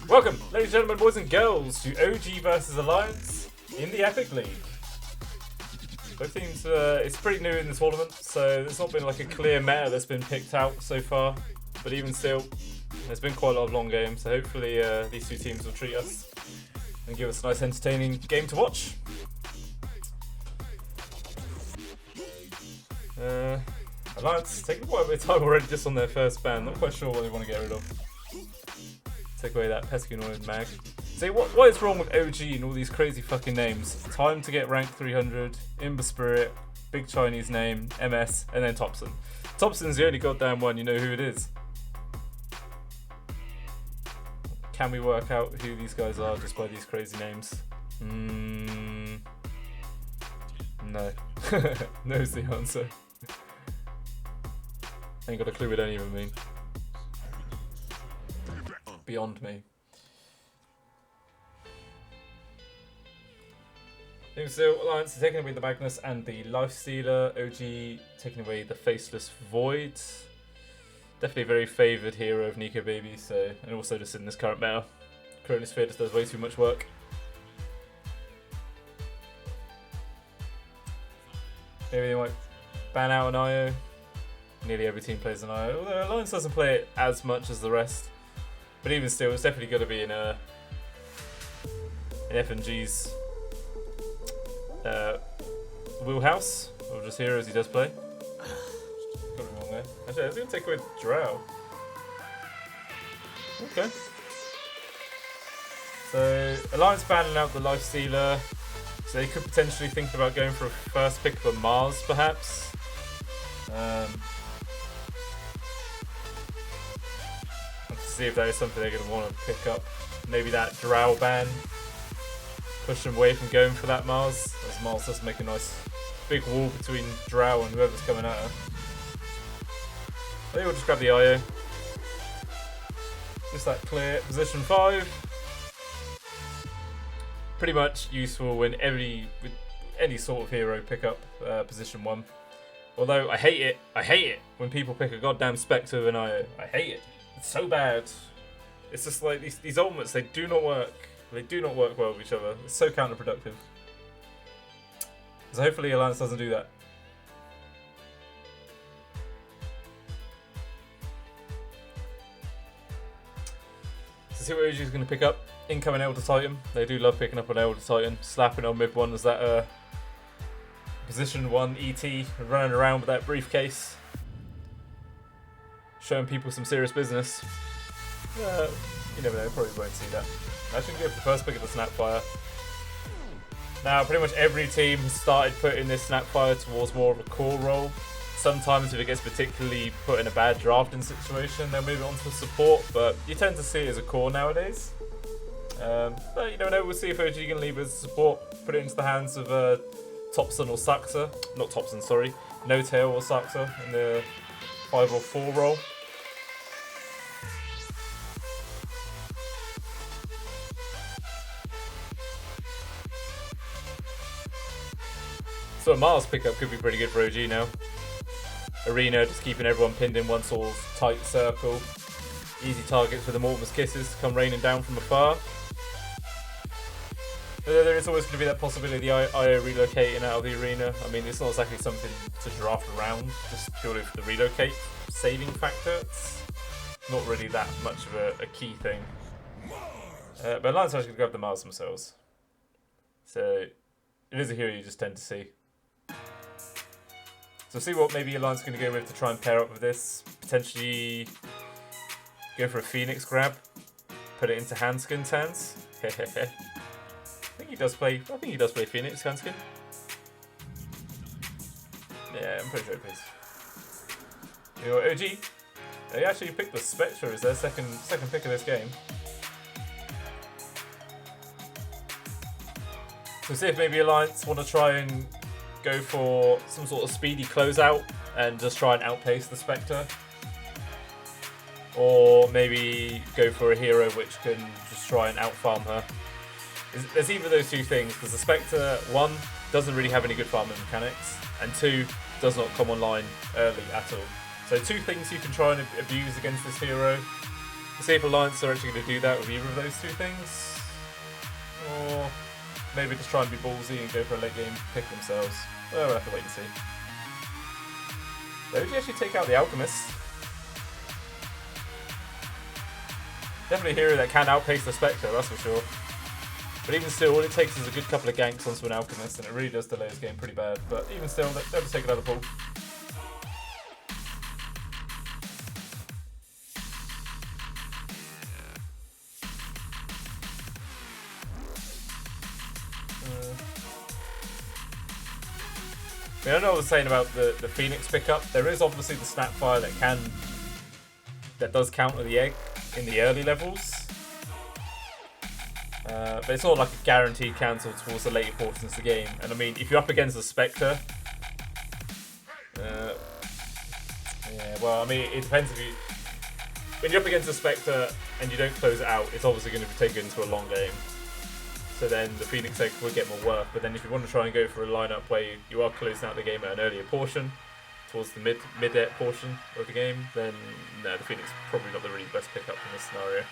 Welcome, ladies and gentlemen, boys and girls, to OG versus Alliance in the Epic League. Both teams, it's pretty new in the tournament, so there's not been like a clear meta that's been picked out so far. But even still, there's been quite a lot of long games, so hopefully these two teams will treat us and give us a nice entertaining game to watch. Alliance taking quite a bit of time already just on their first ban. Not quite sure what they want to get rid of. Take away that pesky annoying mag. See, what is wrong with OG and all these crazy fucking names? Time to get rank 300, Imber Spirit, big Chinese name, MS, and then Thompson. Thompson's the only goddamn one, you know who it is. Can we work out who these guys are just by these crazy names? No. No's the answer. Ain't got a clue what any of them mean. Beyond me. So Alliance taking away the Magnus and the Lifestealer. OG taking away the Faceless Void. Definitely a very favoured hero of Nico Baby, so, and also just in this current meta. Chronosphere just does way too much work. Maybe they might ban out an IO. Nearly every team plays an IO, although Alliance doesn't play it as much as the rest. But even still, it's definitely going to be in FNG's wheelhouse of just heroes he does play. Got it wrong there. Actually, I was going to take away Drow. Okay. So, Alliance banning out the Lifestealer. So they could potentially think about going for a first pick of a Mars, perhaps. To see if that is something they're going to want to pick up. Maybe that Drow ban. Push them away from going for that Mars, as Mars does make a nice big wall between Drow and whoever's coming at her. I think we'll just grab the IO. Just that clear. Position 5. Pretty much useful with any sort of hero pick up position 1. Although I hate it when people pick a goddamn Spectre with an IO. I hate it. It's so bad. It's just like these ultimates, they do not work. They do not work well with each other. It's so counterproductive. So hopefully Alliance doesn't do that. So see what OG is going to pick up. Incoming Elder Titan. They do love picking up an Elder Titan. Slapping on mid 1 as that position 1 ET running around with that briefcase. Showing people some serious business. You never know, probably won't see that. I should go for the first pick of the Snapfire. Now, pretty much every team has started putting this Snapfire towards more of a core role. Sometimes if it gets particularly put in a bad drafting situation, they'll move it on to support, but you tend to see it as a core nowadays. But you never know, we'll see if OG can leave it as support, put it into the hands of Thompson or Saxa. Not Thompson, sorry. No Tail or Saxa in the 5 or 4 role. So a Mars pickup could be pretty good for OG now. Arena, just keeping everyone pinned in one sort of tight circle. Easy targets for the Mortimer's Kisses to come raining down from afar. But there is always going to be that possibility of the IO relocating out of the arena. I mean, it's not exactly something to draft around, just purely for the relocate saving factor. It's not really that much of a key thing. But Alliance are actually going to grab the Mars themselves. So it is a hero you just tend to see. So see what maybe Alliance is going to go with to try and pair up with this. Potentially go for a Phoenix grab. Put it into Handskin's hands. I think he does play Phoenix, Hanskin. Yeah, I'm pretty sure it is. You know, OG, they actually picked the Spectre as their second pick of this game. So see if maybe Alliance want to try and go for some sort of speedy closeout and just try and outpace the Spectre. Or maybe go for a hero which can just try and outfarm her. There's either of those two things, because the Spectre, 1, doesn't really have any good farming mechanics, and 2, does not come online early at all. So 2 things you can try and abuse against this hero. We'll see if Alliance are actually going to do that with either of those two things. Or maybe just try and be ballsy and go for a late game pick themselves. Well, we'll have to wait and see. They would actually take out the Alchemist. Definitely a hero that can outpace the Spectre, that's for sure. But even still, all it takes is a good couple of ganks onto an Alchemist, and it really does delay his game pretty bad. But even still, they'll just take another pull. I don't know what I was saying about the Phoenix pickup. There is obviously the Snapfire that does counter the egg in the early levels. But it's not like a guaranteed cancel towards the later portions of the game. And I mean, if you're up against the Spectre, yeah, well, I mean, it depends when you're up against the Spectre and you don't close it out, it's obviously going to be taken into a long game. So then the Phoenix Egg will get more worth. But then if you want to try and go for a lineup where you are closing out the game at an earlier portion, towards the mid portion of the game, then no, the Phoenix is probably not the really best pickup in this scenario.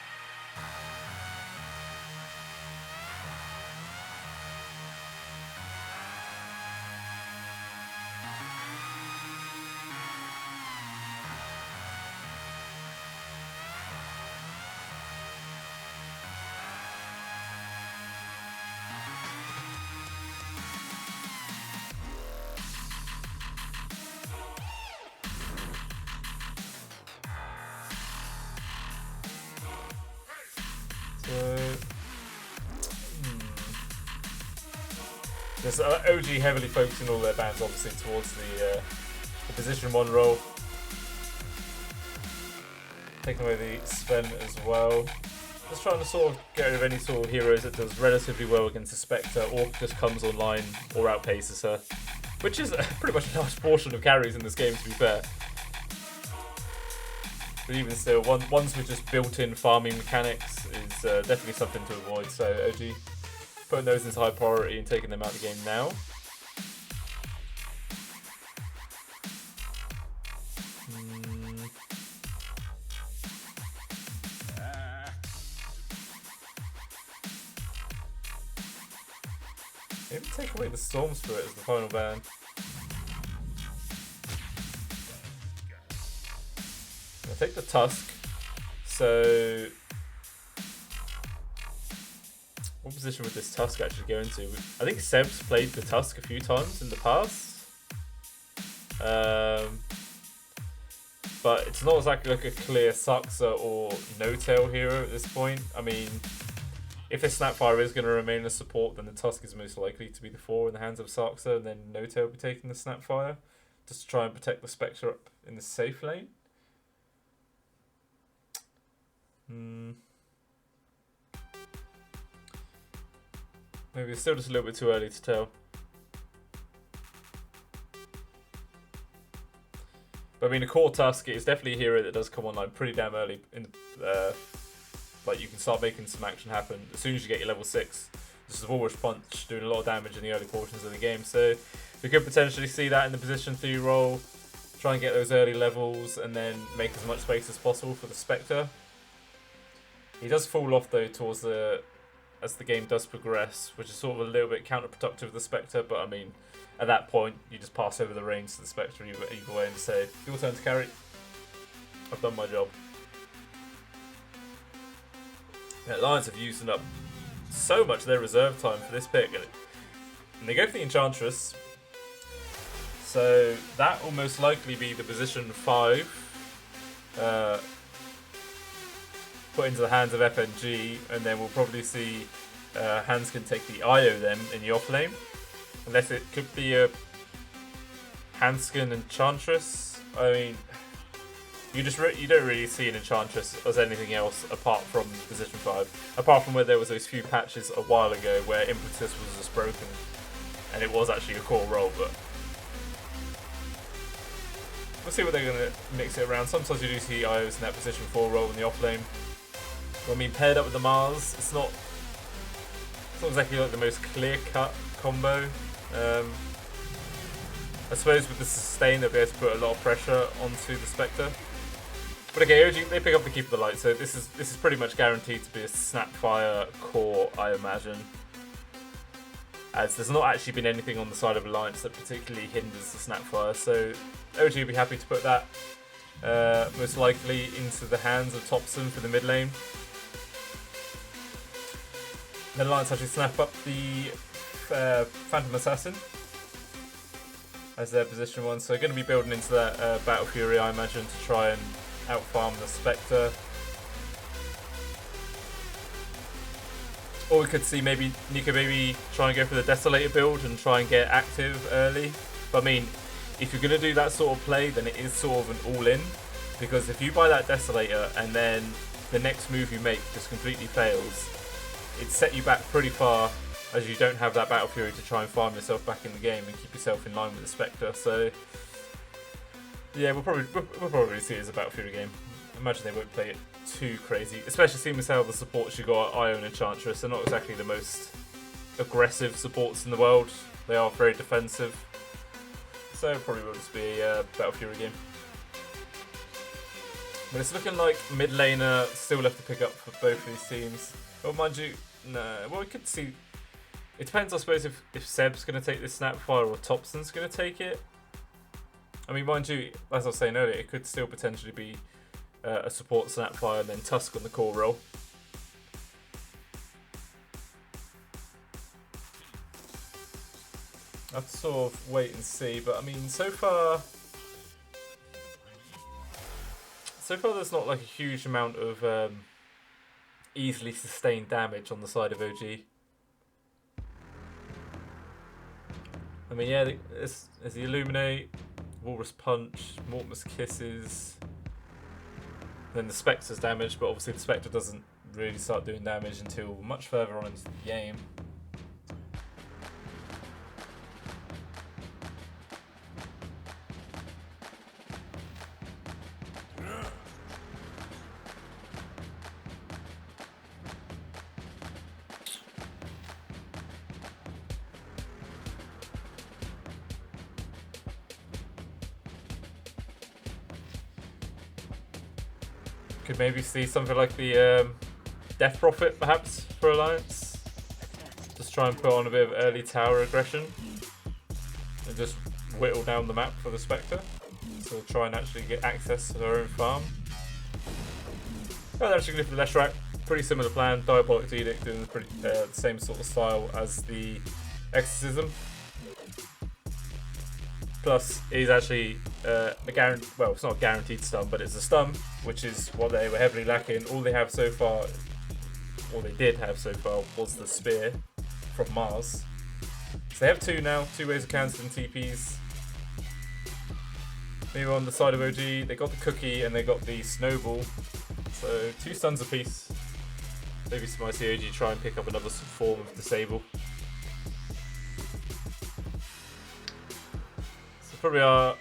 There's OG heavily focusing all their bans obviously towards the position 1 role. Taking away the Sven as well. Just trying to sort of get rid of any sort of heroes that does relatively well against the Spectre or just comes online or outpaces her. Which is pretty much a large portion of carries in this game, to be fair. But even still, ones with just built-in farming mechanics is definitely something to avoid. So OG putting those into high priority and taking them out of the game now. Maybe take away the Storm Spirit as the final ban. I'll take the Tusk. So what position would this Tusk actually go into? I think Seb's played the Tusk a few times in the past. But it's not exactly like a clear Saxa or no-tail hero at this point. I mean, if this Snapfire is going to remain a support, then the Tusk is most likely to be the 4 in the hands of Saxa, and then no-tail will be taking the Snapfire just to try and protect the Spectre up in the safe lane. Maybe it's still just a little bit too early to tell. But I mean, a core Tusk is definitely a hero that does come online pretty damn early. Like you can start making some action happen as soon as you get your level 6. This is a Walrus Punch doing a lot of damage in the early portions of the game. So we could potentially see that in the position 3 role. Try and get those early levels and then make as much space as possible for the Spectre. He does fall off though towards as the game does progress, which is sort of a little bit counterproductive of the Spectre, but I mean, at that point, you just pass over the reins to the Spectre either way and say, your turn to carry. I've done my job. Yeah, Lions have used up so much of their reserve time for this pick, and they go for the Enchantress, so that will most likely be the position 5. Put into the hands of FNG, and then we'll probably see Hanskin take the IO then in the offlane. Unless it could be a Hanskin Enchantress. I mean, you don't really see an Enchantress as anything else apart from position 5. Apart from where there was those few patches a while ago where Impetus was just broken, and it was actually a core role, but we'll see what they're going to mix it around. Sometimes you do see IOs in that position 4 role in the offlane. I mean, paired up with the Mars, it's not exactly like the most clear-cut combo. I suppose with the sustain, they'll be able to put a lot of pressure onto the Spectre. But okay, OG, they pick up the Keep of the Light, so this is pretty much guaranteed to be a Snapfire core, I imagine. As there's not actually been anything on the side of Alliance that particularly hinders the Snapfire, so OG will be happy to put that most likely into the hands of Topson for the mid lane. Then Alliance actually snap up the Phantom Assassin as their position 1, so going to be building into that Battle Fury, I imagine, to try and outfarm the Spectre. Or we could see maybe Nico Baby try and go for the Desolator build and try and get active early. But I mean, if you're going to do that sort of play, then it is sort of an all-in. Because if you buy that Desolator and then the next move you make just completely fails, it set you back pretty far, as you don't have that Battle Fury to try and farm yourself back in the game and keep yourself in line with the Spectre. So yeah, we'll probably see it as a Battle Fury game. I imagine they won't play it too crazy, especially seeing as how the supports you got Ion and Enchantress are not exactly the most aggressive supports in the world. They are very defensive, so it probably will just be a Battle Fury game. But it's looking like mid laner still left to pick up for both of these teams. Well, mind you, no. Well, we could see. It depends, I suppose, if Seb's going to take this Snapfire or Topson's going to take it. I mean, mind you, as I was saying earlier, it could still potentially be a support Snapfire and then Tusk on the core role. I have to sort of wait and see, but I mean, so far there's not like a huge amount of easily sustained damage on the side of OG. I mean, yeah, there's the Illuminate, Walrus Punch, Mortimer's Kisses, then the Spectre's damage, but obviously the Spectre doesn't really start doing damage until much further on into the game. Could maybe see something like the Death Prophet, perhaps, for Alliance. Just try and put on a bit of early tower aggression. And just whittle down the map for the Spectre. So try and actually get access to their own farm. Oh, they're actually going to go for the Leshrac. Pretty similar plan. Diabolic Edict doing the same sort of style as the Exorcism. Plus, he's actually well, it's not a guaranteed stun, but it's a stun, which is what they were heavily lacking. All they have so far, all they did have so far, was the Spear from Mars. So they have two now, two ways of cancelling TPs. Maybe on the side of OG, they got the Cookie and they got the Snowball. So 2 stuns apiece. Maybe some ICOG try and pick up another form of Disable. Probably are.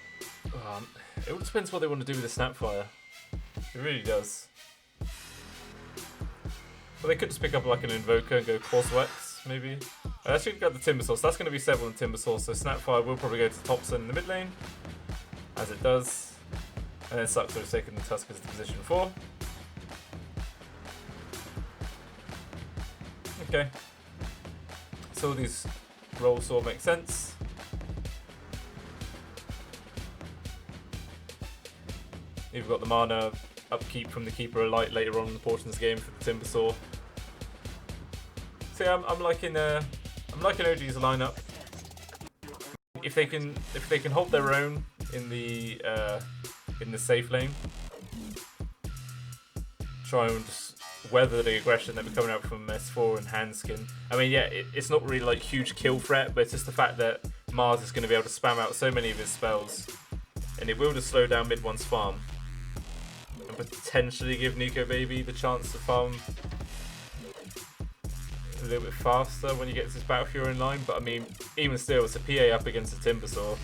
It all depends what they want to do with the Snapfire. It really does. Well, they could just pick up like an Invoker and go Coswex, maybe. I actually got the Timbersaw, so that's going to be Seville and Timbersaw, so Snapfire will probably go to Topson in the mid lane, as it does. And then Suxor is taking the Tusk as the position 4. Okay. So all these roles sort of make sense. You've got the mana upkeep from the Keeper of Light later on in the portions of the game for the Timbersaw. So yeah, I'm liking OG's lineup. If they can hold their own in the safe lane, try and just weather the aggression that we're coming out from S4 and Handskin. I mean, yeah, it's not really like huge kill threat, but it's just the fact that Mars is going to be able to spam out so many of his spells, and it will just slow down mid one's farm. And potentially give Nico Baby the chance to farm a little bit faster when he gets his Battle Fury in line, but I mean, even still, it's a PA up against a Timbersaw.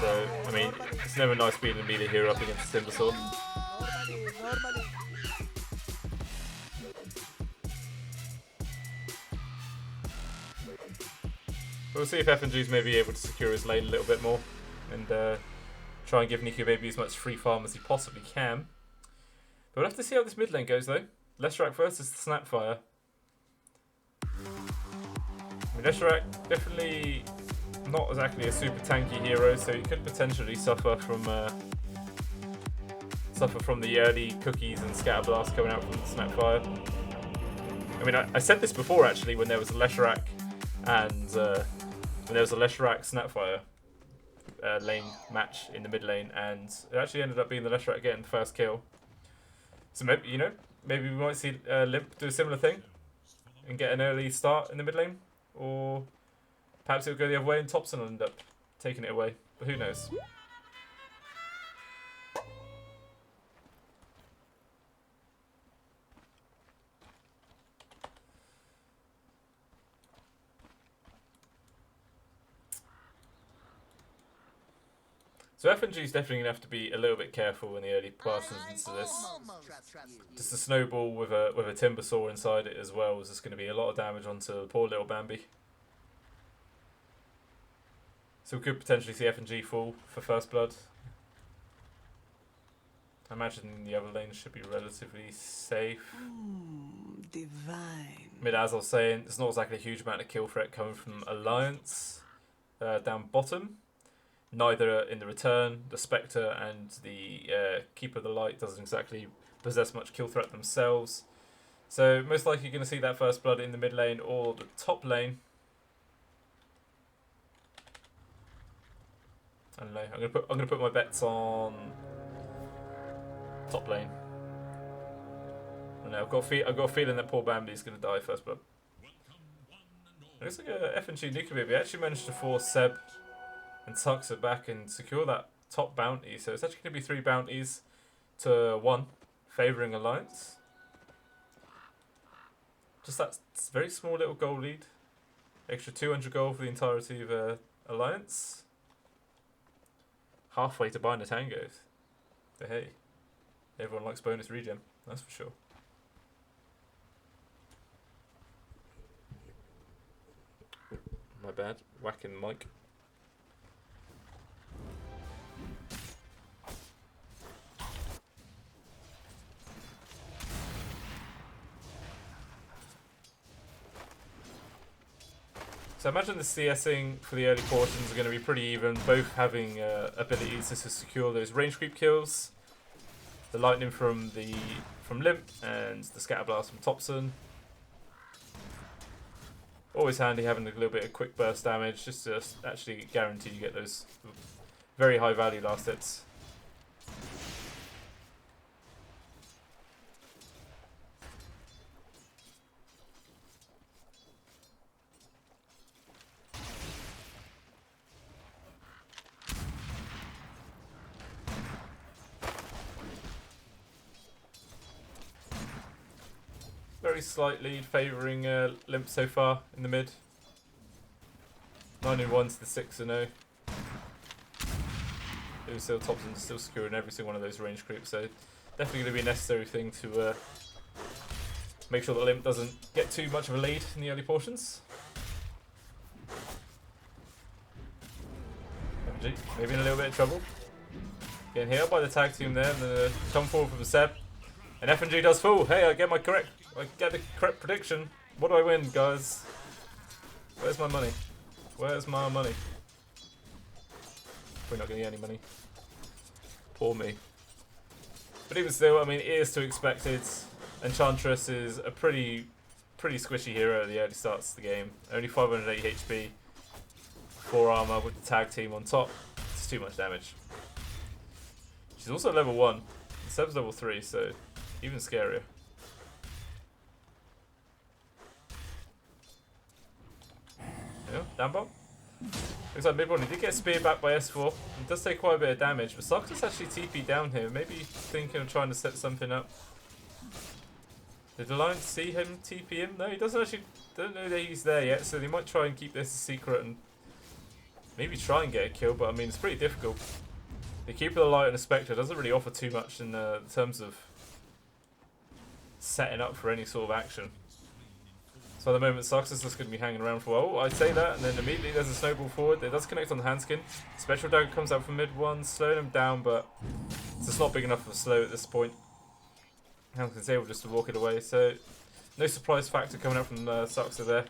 So, I mean, it's never nice being a melee hero up against a Timbersaw. We'll see if FNG's maybe able to secure his lane a little bit more and try Try and give Nico Baby as much free farm as he possibly can. But we'll have to see how this mid lane goes, though. Leshrac versus the Snapfire. I mean, Leshrac definitely not exactly a super tanky hero, so he could potentially suffer from the early cookies and scatterblast coming out from the Snapfire. I mean, I said this before actually when there was a Leshrac and when there was a Leshrac Snapfire lane match in the mid lane, and it actually ended up being the Leshrac getting the first kill. So maybe, you know, maybe we might see Limp do a similar thing and get an early start in the mid lane, or perhaps it'll go the other way and Thompson will end up taking it away. But who knows? So FNG is definitely going to have to be a little bit careful in the early portions into this. Just a snowball with a timber saw inside it as well is just going to be a lot of damage onto poor little Bambi. So we could potentially see FNG fall for first blood. I imagine the other lane should be relatively safe. Divine. Mid, as I was saying, there's not exactly a huge amount of kill threat coming from Alliance down bottom. Neither in the return, the Spectre and the Keeper of the Light doesn't exactly possess much kill threat themselves. So most likely you're going to see that first blood in the mid lane or the top lane. I don't know. I'm gonna put my bets on top lane. I don't know. I've got a feeling that poor Bambi's going to die first blood. It looks like a FNG Nuka Baby actually managed to force Seb and Tuxer back and secure that top bounty. So it's actually going to be 3 bounties to 1, favouring Alliance. Just that very small little goal lead. Extra 200 gold for the entirety of Alliance. Halfway to buying the tangos. But hey, everyone likes bonus regen, that's for sure. My bad, whacking the mic. So I imagine the CSing for the early portions are going to be pretty even, both having abilities to secure those range creep kills. The lightning from Limp and the scatterblast from Thompson. Always handy having a little bit of quick burst damage, just to actually guarantee you get those very high value last hits. Very slight lead favouring Limp so far in the mid. 9-1 to the 6-0. Still Thompson's still securing every single one of those range creeps, so definitely going to be a necessary thing to make sure that Limp doesn't get too much of a lead in the early portions. FNG maybe in a little bit of trouble. Getting hit up by the tag team there, and then come forward from Seb. And FNG does fall. Hey, I get the correct prediction. What do I win, guys? Where's my money? Where's my money? We're not going to get any money. Poor me. But even still, I mean, it is to be expected. Enchantress is a pretty squishy hero at the early starts of the game. Only 580 HP. 4 armor with the tag team on top. It's too much damage. She's also level 1. Seb's level 3, so even scarier. Yeah, down bomb. Looks like mid-one. He did get speared back by S4. It does take quite a bit of damage, but Sarkis actually TP down here. Maybe thinking of trying to set something up. Did Alliance see him TP him? No, he doesn't actually. Don't know that he's there yet, so they might try and keep this a secret and maybe try and get a kill, but I mean, it's pretty difficult. The Keeper of the Light and the Spectre doesn't really offer too much in terms of setting up for any sort of action. So at the moment, Sox is just going to be hanging around for a while. I'd say that, and then immediately there's a snowball forward. It does connect on the Handskin. Spectral Dagger comes out from mid one, slowing him down, but it's just not big enough for slow at this point. Handskin's able just to walk it away, so no surprise factor coming out from Sox there.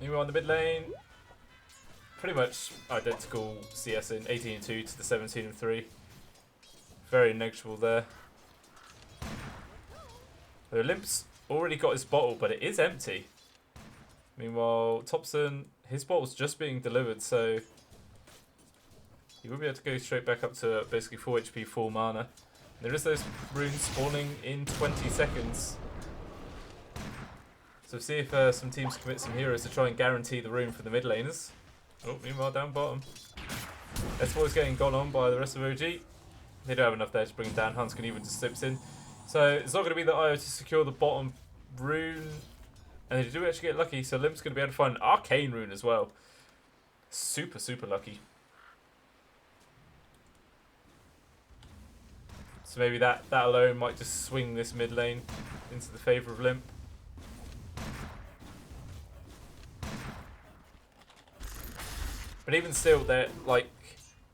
Meanwhile, in the mid lane, pretty much identical CS in 18-2 to the 17-3. Very negligible there. The Limp's already got his bottle, but it is empty. Meanwhile, Thompson, his bottle's just being delivered, so he will be able to go straight back up to basically full HP, full mana. There is those runes spawning in 20 seconds. So see if some teams commit some heroes to try and guarantee the rune for the mid laners. Oh, meanwhile down bottom. S4 is getting gone on by the rest of OG. They don't have enough there to bring him down. Huntskin even just slips in. So it's not going to be the IO to secure the bottom rune. And they do actually get lucky, so Limp's going to be able to find an arcane rune as well. Super, super lucky. So maybe that alone might just swing this mid lane into the favour of Limp. But even still, they're like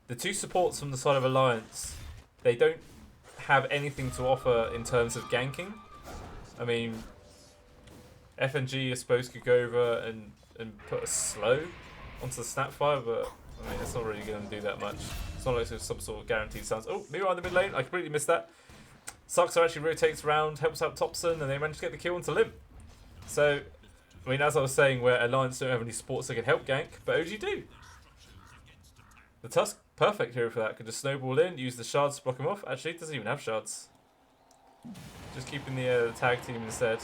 the two supports from the side of Alliance, they don't have anything to offer in terms of ganking. I mean, FNG I suppose could go over and put a slow onto the Snapfire, but I mean it's not really going to do that much. It's not like there's some sort of guaranteed stance. Oh, meanwhile in the mid lane, I completely missed that. Suxer actually rotates around, helps out Thompson, and they manage to get the kill onto Limp. So, I mean, as I was saying, where Alliance don't have any supports that can help gank, but OG do. The Tusk, perfect hero for that. Could just snowball in, use the shards to block him off. Actually, it doesn't even have shards. Just keeping the tag team instead.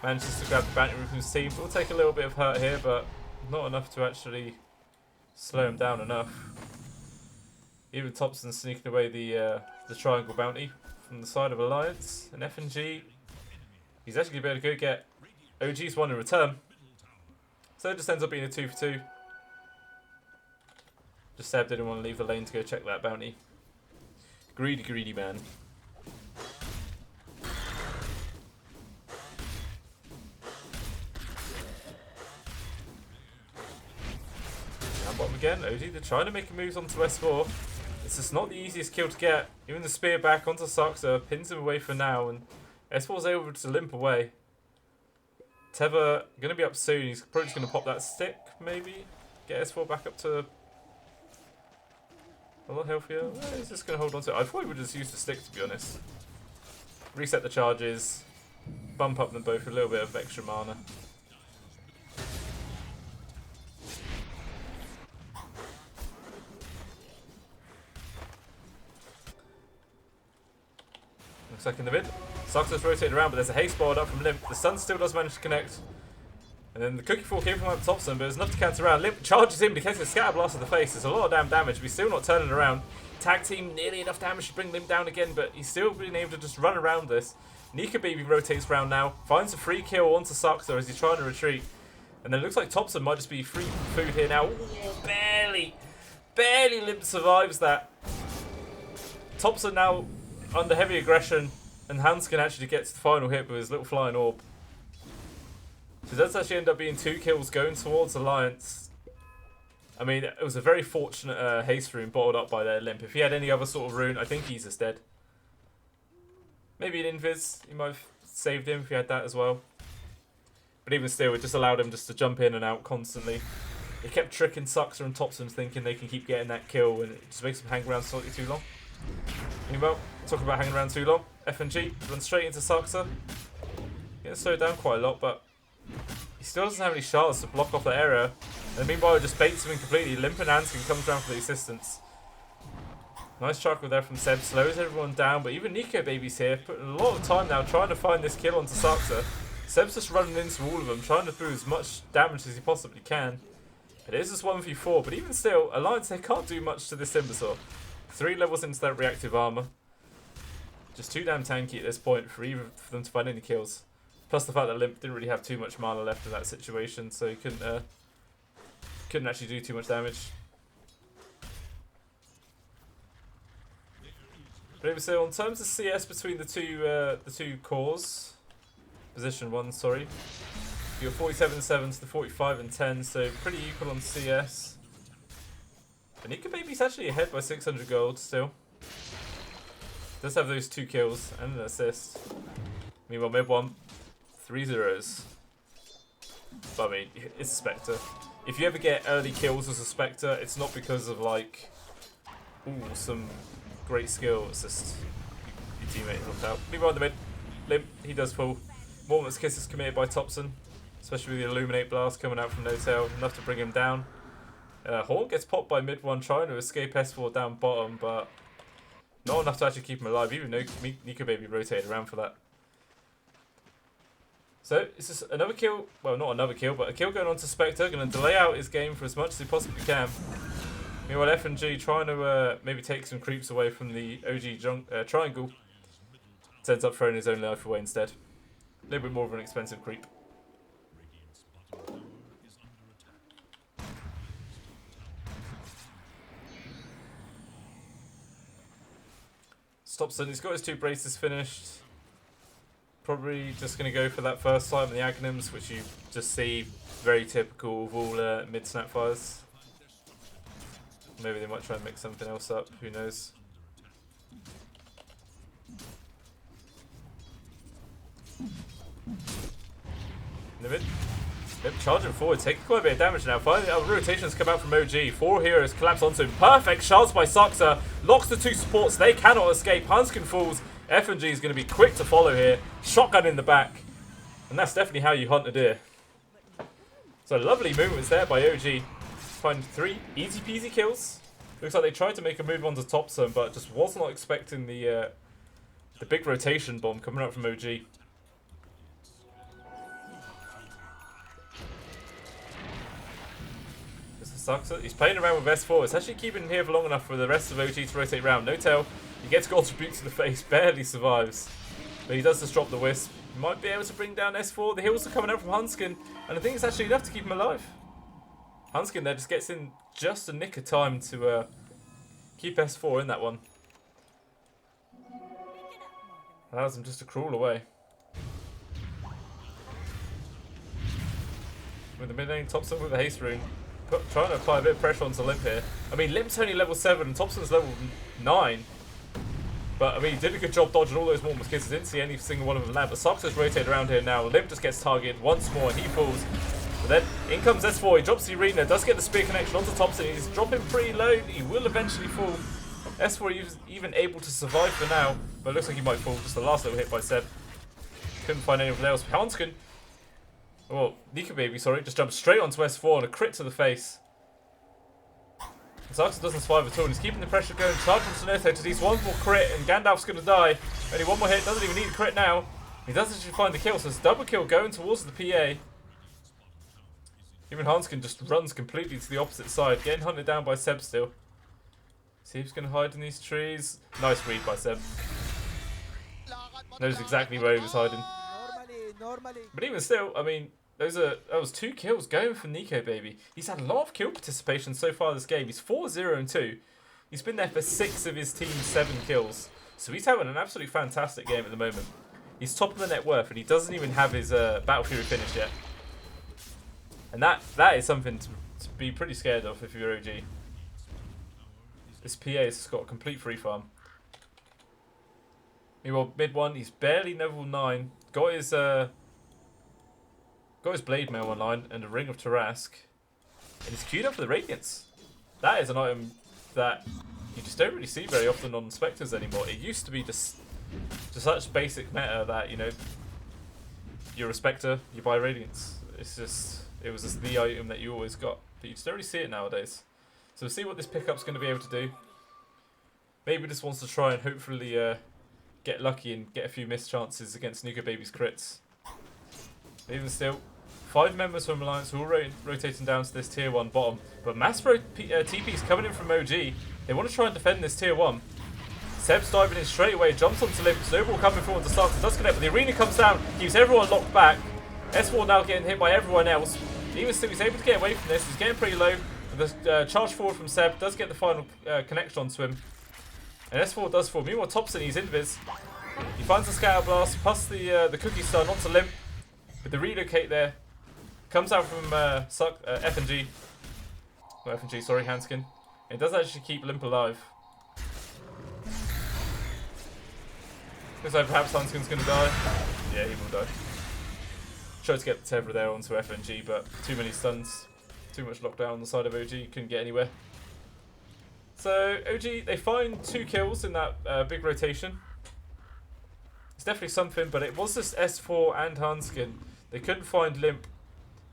Manages to grab the bounty from his team. We'll take a little bit of hurt here, but not enough to actually slow him down enough. Even Thompson sneaking away the triangle bounty from the side of Alliance. And FNG, he's actually going to be able to go get OG's one in return. So it just ends up being a 2 for 2. Just Seb didn't want to leave the lane to go check that bounty. Greedy, greedy man. Down bottom again, OG, they're trying to make moves onto S4. It's just not the easiest kill to get. Even the spear back onto Soxa pins him away for now, and S4's able to limp away. Teva going to be up soon. He's probably just going to pop that stick, maybe. Get S4 back up to a lot healthier. He's just going to hold on to it. I thought he would just use the stick, to be honest. Reset the charges. Bump up them both with a little bit of extra mana. Looks like in the mid. Soxer's rotated around, but there's a haste board up from Limp. The stun still does manage to connect. And then the cookie fall came from up Thompson, but it's enough to counter around. Limp charges in, but he gets a scatter blast to the face. There's a lot of damn damage, but he's still not turning around. Tag team nearly enough damage to bring Limp down again, but he's still being able to just run around this. Nika Baby rotates around now, finds a free kill onto Soxer as he's trying to retreat. And then it looks like Thompson might just be free food here now. Ooh, barely Limp survives that. Thompson now under heavy aggression, and Hans can actually get to the final hit with his little flying orb. So it does actually end up being 2 kills going towards Alliance. I mean, it was a very fortunate haste rune bottled up by their Limp. If he had any other sort of rune, I think he's just dead. Maybe an Invis, he might have saved him if he had that as well. But even still, it just allowed him just to jump in and out constantly. It kept tricking Suxer and Thompson thinking they can keep getting that kill, and it just makes them hang around slightly too long. Meanwhile, talking about hanging around too long, FNG runs straight into Soxa. Getting slowed down quite a lot, but he still doesn't have any shards to block off the area. And meanwhile, it just baits him in completely. Limp and Anskin comes down for the assistance. Nice chuckle there from Seb, slows everyone down, but even Nico Baby's here, putting a lot of time now trying to find this kill onto Soxa. Seb's just running into all of them, trying to do as much damage as he possibly can. It is just 1v4, but even still, Alliance, they can't do much to this Imbecile. 3 levels into that reactive armor. Just too damn tanky at this point for them to find any kills. Plus the fact that Limp didn't really have too much mana left in that situation, so he couldn't actually do too much damage. So in terms of CS between the two cores, position 1, sorry, you're 47-7 to the 45-10, so pretty equal on CS. And Nika Baby's actually ahead by 600 gold still. Does have those 2 kills and an assist. Meanwhile, mid 1, 3 zeros. But I mean, it's a Spectre. If you ever get early kills as a Spectre, it's not because of like, ooh, some great skill. It's just your teammate dropped out. Meanwhile, in the mid, Limp, he does pull. Mormont's Kiss is committed by Thompson, especially with the Illuminate Blast coming out from No Tail, enough to bring him down. Horn gets popped by mid 1, trying to escape S4 down bottom, but not enough to actually keep him alive. Even Nika Baby rotated around for that. So, it's just another kill, well not another kill, but a kill going on to Spectre, going to delay out his game for as much as he possibly can. Meanwhile, F&G trying to maybe take some creeps away from the OG triangle. Ends up throwing his own life away instead. A little bit more of an expensive creep. Stopson, he's got his 2 braces finished. Probably just going to go for that first sight on the Aghanims, which you just see very typical of all mid Snapfires. Maybe they might try and mix something else up, who knows. In the mid. Yep, charging forward, taking quite a bit of damage now. Finally, rotations come out from OG. 4 heroes collapse onto him. Perfect shards by Saxa. Locks the 2 supports. They cannot escape. Hanskin falls. F&G is going to be quick to follow here. Shotgun in the back. And that's definitely how you hunt a deer. So lovely movements there by OG. Find 3 easy peasy kills. Looks like they tried to make a move onto Thompson, but just was not expecting the big rotation bomb coming out from OG. He's playing around with S4. It's actually keeping him here for long enough for the rest of OG to rotate around. No tail. He gets gold tribute to the face. Barely survives. But he does just drop the wisp. Might be able to bring down S4. The heals are coming out from Hanskin. And I think it's actually enough to keep him alive. Hanskin there just gets in just a nick of time to keep S4 in that one. Allows him just to crawl away. With the mid lane, Thompson with the haste rune. Trying to apply a bit of pressure onto Limp here. I mean, Limp's only level 7 and Thompson's level 9. But, I mean, he did a good job dodging all those Mormons Kisses. Didn't see any single one of them land. But Soxa's rotated around here now. Limp just gets targeted once more and he falls. But then, in comes S4. He drops the arena. Does get the spear connection onto Thompson. He's dropping pretty low. He will eventually fall. S4 is even able to survive for now. But it looks like he might fall. Just the last little hit by Seb. Couldn't find anyone else. Hanskin. Oh, Nika Baby, sorry, just jumped straight onto S4 and a crit to the face. Saxa doesn't survive at all, and he's keeping the pressure going. Charge from Sonete to these one more crit, and Gandalf's going to die. Only one more hit, doesn't even need a crit now. He does actually find the kill, so it's double kill going towards the PA. Even Hanskin just runs completely to the opposite side, getting hunted down by Seb still. See if he's going to hide in these trees. Nice read by Seb. Knows exactly where he was hiding. But even still, I mean, that was 2 kills going for Nika Baby. He's had a lot of kill participation so far this game. He's 4-0-2. He's been there for 6 of his team's 7 kills. So he's having an absolutely fantastic game at the moment. He's top of the net worth and he doesn't even have his Battle Fury finish yet. And that is something to be pretty scared of if you're OG. This PA has got a complete free farm. Meanwhile, mid 1, he's barely level 9. Got his Blade Mail online and a Ring of Tarask. And he's queued up for the Radiance. That is an item that you just don't really see very often on Spectres anymore. It used to be just such basic meta that, you know, you're a Spectre, you buy Radiance. It was just the item that you always got. But you just don't really see it nowadays. So we'll see what this pickup's going to be able to do. Maybe just wants to try and hopefully get lucky and get a few missed chances against Nika Baby's crits. Even still, 5 members from Alliance all rotating down to this tier 1 bottom. But Maspro TP's coming in from OG. They want to try and defend this tier 1. Seb's diving in straight away, jumps onto Limp. Snowball coming forward to start. Does connect, but the arena comes down, keeps everyone locked back. S4 now getting hit by everyone else. Even still, he's able to get away from this. He's getting pretty low. The charge forward from Seb does get the final connection onto him. And S4 does fall. Meanwhile, Thompson, he's invis. He finds the Scatter Blast, plus the Cookie Stun onto Limp. With the relocate there. Comes out from F&G. Not F&G, sorry, Hanskin. It does actually keep Limp alive. Looks like perhaps Hanskin's going to die. Yeah, he will die. Tried to get the Tevra there onto F&G, but too many stuns. Too much lockdown on the side of OG. Couldn't get anywhere. So, OG, they find 2 kills in that big rotation. It's definitely something, but it was just S4 and Hanskin. They couldn't find Limp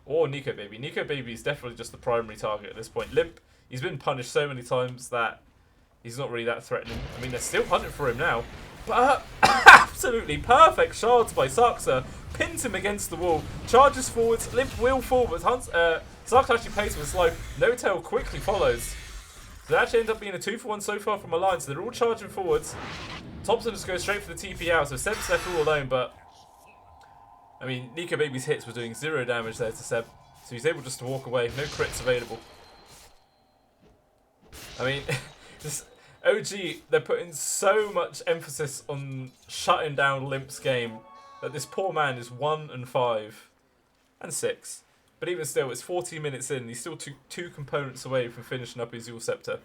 or Nico Baby. Nico Baby is definitely just the primary target at this point. Limp, he's been punished so many times that he's not really that threatening. I mean, they're still hunting for him now. But absolutely perfect shards by Saxa. Pins him against the wall. Charges forwards. Limp will fall, but Saxa actually pays for his life. No Tail quickly follows. So it actually ends up being a 2-for-1 so far from Alliance. They're all charging forwards. Thompson just goes straight for the TP out, so Seb's left all alone, but I mean, Nico Baby's hits were doing 0 damage there to Seb, so he's able just to walk away. No crits available. I mean, just OG, they're putting so much emphasis on shutting down Limp's game that this poor man is 1-5 and 6. But even still, it's 40 minutes in. He's still two components away from finishing up his Yule Scepter.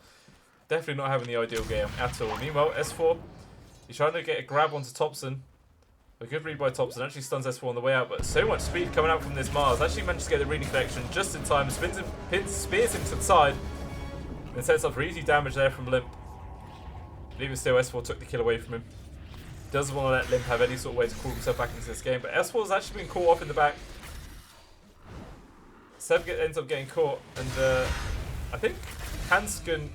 Definitely not having the ideal game at all. Meanwhile, S4, he's trying to get a grab onto Thompson. A good read by Thompson. Actually stuns S4 on the way out, but so much speed coming out from this Mars. Actually managed to get the reading connection just in time. Spins him, spears him to the side. And sets up for easy damage there from Limp. But even still, S4 took the kill away from him. Doesn't want to let Limp have any sort of way to call himself back into this game. But S4's actually been caught off in the back. Seb ends up getting caught, and I think Hanskin.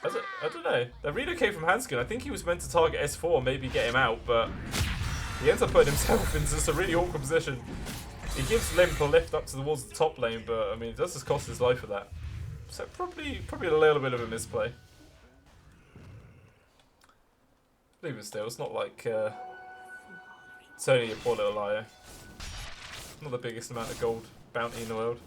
I don't know. The relocate from Hanskin, I think he was meant to target S4, maybe get him out, but he ends up putting himself into just a really awkward position. He gives Limp a lift up towards the top lane, but I mean, it does just cost his life for that. So probably a little bit of a misplay. But even still, it's not like it's only a poor little liar. Not the biggest amount of gold bounty in the world.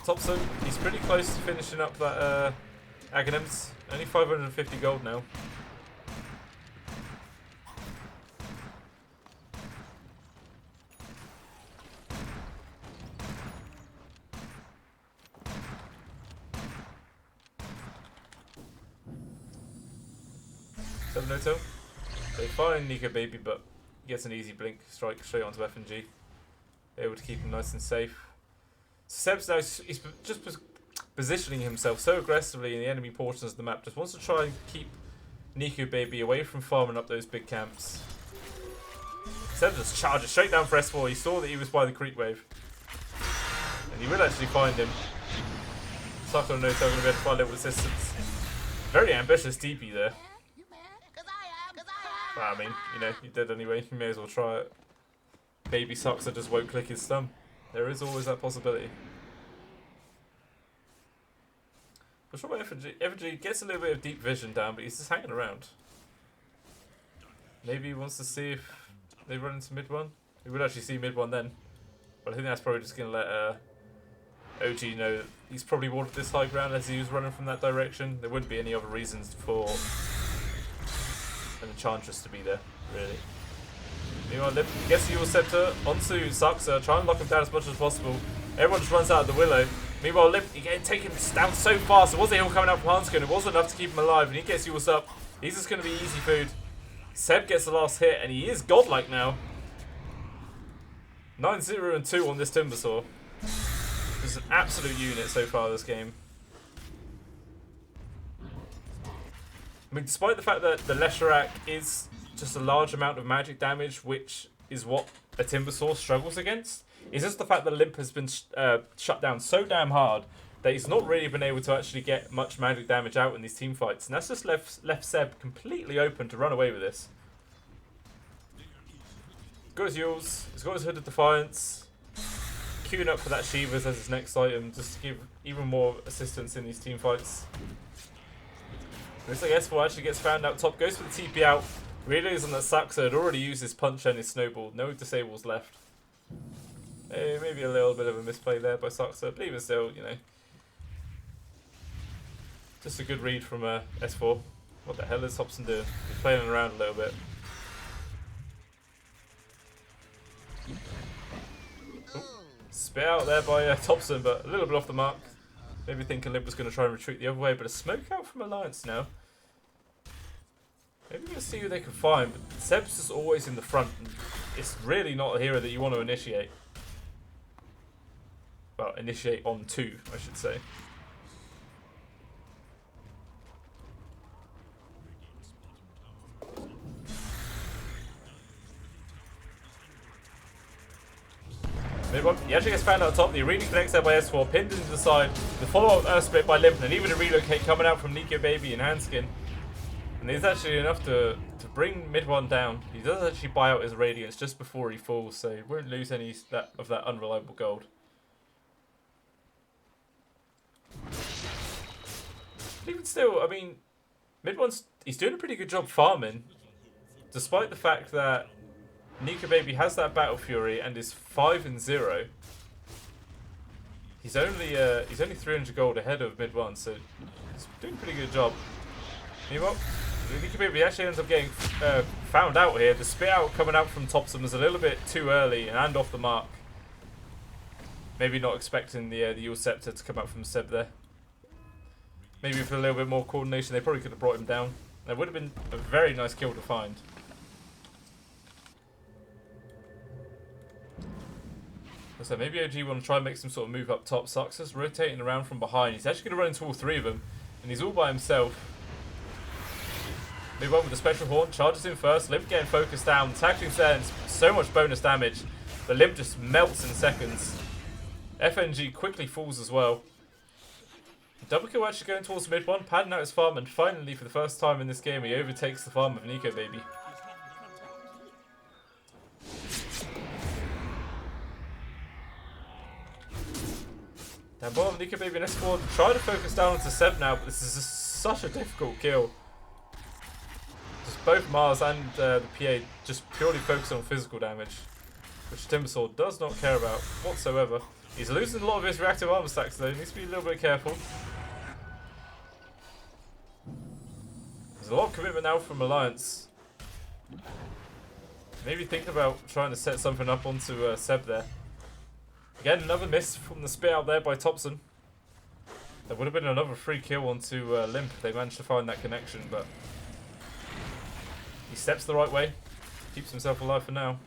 Thompson, he's pretty close to finishing up that Aghanims. Only 550 gold now. No Tail. They find Nico Baby, but he gets an easy blink strike straight onto F&G. Able to keep him nice and safe. Seb's now, he's just positioning himself so aggressively in the enemy portions of the map. Just wants to try and keep Nico Baby away from farming up those big camps. Seb just charges straight down for S4. He saw that he was by the creep wave. And he will actually find him. Saka and No Tail going to be able to find a little assistance. Very ambitious TP there. Well, I mean, you know, you did anyway. You may as well try it. Baby Saxa just won't click his thumb. There is always that possibility. I'm sure F&G gets a little bit of deep vision down, but he's just hanging around. Maybe he wants to see if they run into mid one. We would actually see mid one then. But I think that's probably just going to let OG know that he's probably wanted this high ground as he was running from that direction. There wouldn't be any other reasons for an Enchantress to be there, really. Meanwhile, Limp gets the Yule Scepter onto Saxa, trying to lock him down as much as possible. Everyone just runs out of the Willow. Meanwhile, Limp, he getting taken down so fast. It wasn't him coming out from Hanskin. It wasn't enough to keep him alive, and he gets Yule's up. He's just going to be easy food. Seb gets the last hit, and he is godlike now. 9-0 and 2 on this Timbersaw. Just an absolute unit so far this game. I mean, despite the fact that the Leshrac is just a large amount of magic damage, which is what a Timbersaw struggles against, it's just the fact that Limp has been shut down so damn hard that he's not really been able to actually get much magic damage out in these team fights. And that's just left Seb completely open to run away with this. Got his Yules, he's got his Hooded Defiance, queuing up for that Shivas as his next item, just to give even more assistance in these team fights. Looks like S4 actually gets found out top, goes for the TP out, realizing that Saxa had already used his punch and his snowball, no disables left. Maybe a little bit of a misplay there by Soxa, but even still, you know, just a good read from S4. What the hell is Hobson doing? He's playing around a little bit. Ooh. Spit out there by Thompson, but a little bit off the mark. Maybe thinking Limp was going to try and retreat the other way, but a smoke out from Alliance now. Maybe we're going to see who they can find, but Seb's just always in the front. And it's really not a hero that you want to initiate. Well, initiate onto, I should say. He actually gets found out top. The arena connects there by S4, pinned into the side. The follow-up Earth Split by Limp, and even a relocate coming out from Nico Baby and Hanskin. And there's actually enough to bring mid one down. He does actually buy out his Radiance just before he falls, so he won't lose any of that unreliable gold. But even still, I mean, mid one's he's doing a pretty good job farming, despite the fact that Nico Baby has that Battle Fury and is 5-0. He's only 300 gold ahead of mid one, so he's doing a pretty good job. Meanwhile, Nico Baby actually ends up getting found out here. The spit out coming out from Thompson was a little bit too early and off the mark. Maybe not expecting the Yule Scepter to come out from Seb there. Maybe with a little bit more coordination, they probably could have brought him down. That would have been a very nice kill to find. So maybe OG want to try and make some sort of move up top. Suxus rotating around from behind. He's actually going to run into all three of them. And he's all by himself. Move on with the special horn. Charges in first. Limp getting focused down. Tackling stands. So much bonus damage. But Limp just melts in seconds. FNG quickly falls as well. Double kill actually going towards mid one. Padding out his farm. And finally, for the first time in this game, he overtakes the farm of Nico Baby. Down bottom, Nico Baby and S4 try to focus down onto Seb now, but this is just such a difficult kill. Just both Mars and the PA just purely focus on physical damage, which Timbersaw does not care about whatsoever. He's losing a lot of his reactive armor stacks though, he needs to be a little bit careful. There's a lot of commitment now from Alliance. Maybe think about trying to set something up onto Seb there. Again, another miss from the spit out there by Thompson. There would have been another free kill onto Limp if they managed to find that connection, but he steps the right way, keeps himself alive for now.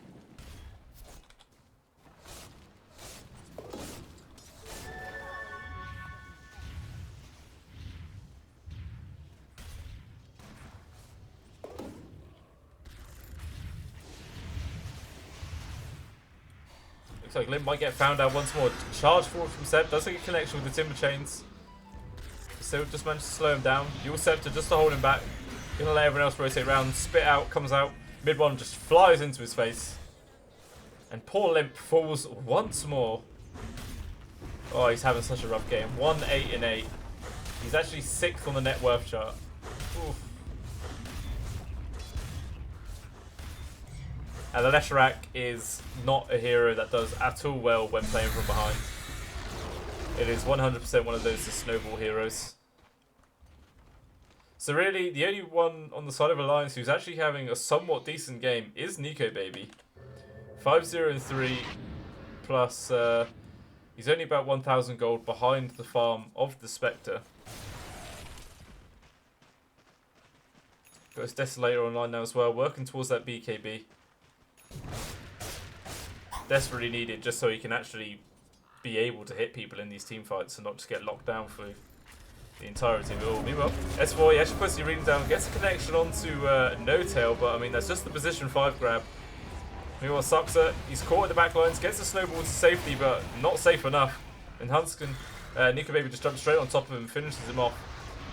Looks like Limp might get found out once more. Charge forward from Seb, doesn't get connection with the Timber Chains. Still just managed to slow him down. Yule Scepter just to hold him back. Gonna let everyone else rotate around. Spit out, comes out. Mid one just flies into his face. And poor Limp falls once more. Oh, he's having such a rough game. 1-8-8. He's actually 6th on the net worth chart. Oof. And the Leshrac is not a hero that does at all well when playing from behind. It is 100% one of those snowball heroes. So really, the only one on the side of Alliance who's actually having a somewhat decent game is Nico Baby. 5-0-3 plus he's only about 1,000 gold behind the farm of the Spectre. Got his Desolator online now as well, working towards that BKB. Desperately needed just so he can actually be able to hit people in these team fights and not just get locked down for the entirety of it all. Meanwhile, S4 he actually puts the arena down, gets a connection onto No Tail, but I mean that's just the position 5 grab. Meanwhile, Suxer, he's caught at the back lines, gets the snowball to safety, but not safe enough. And Hanskin, Nico Baby just jumps straight on top of him and finishes him off.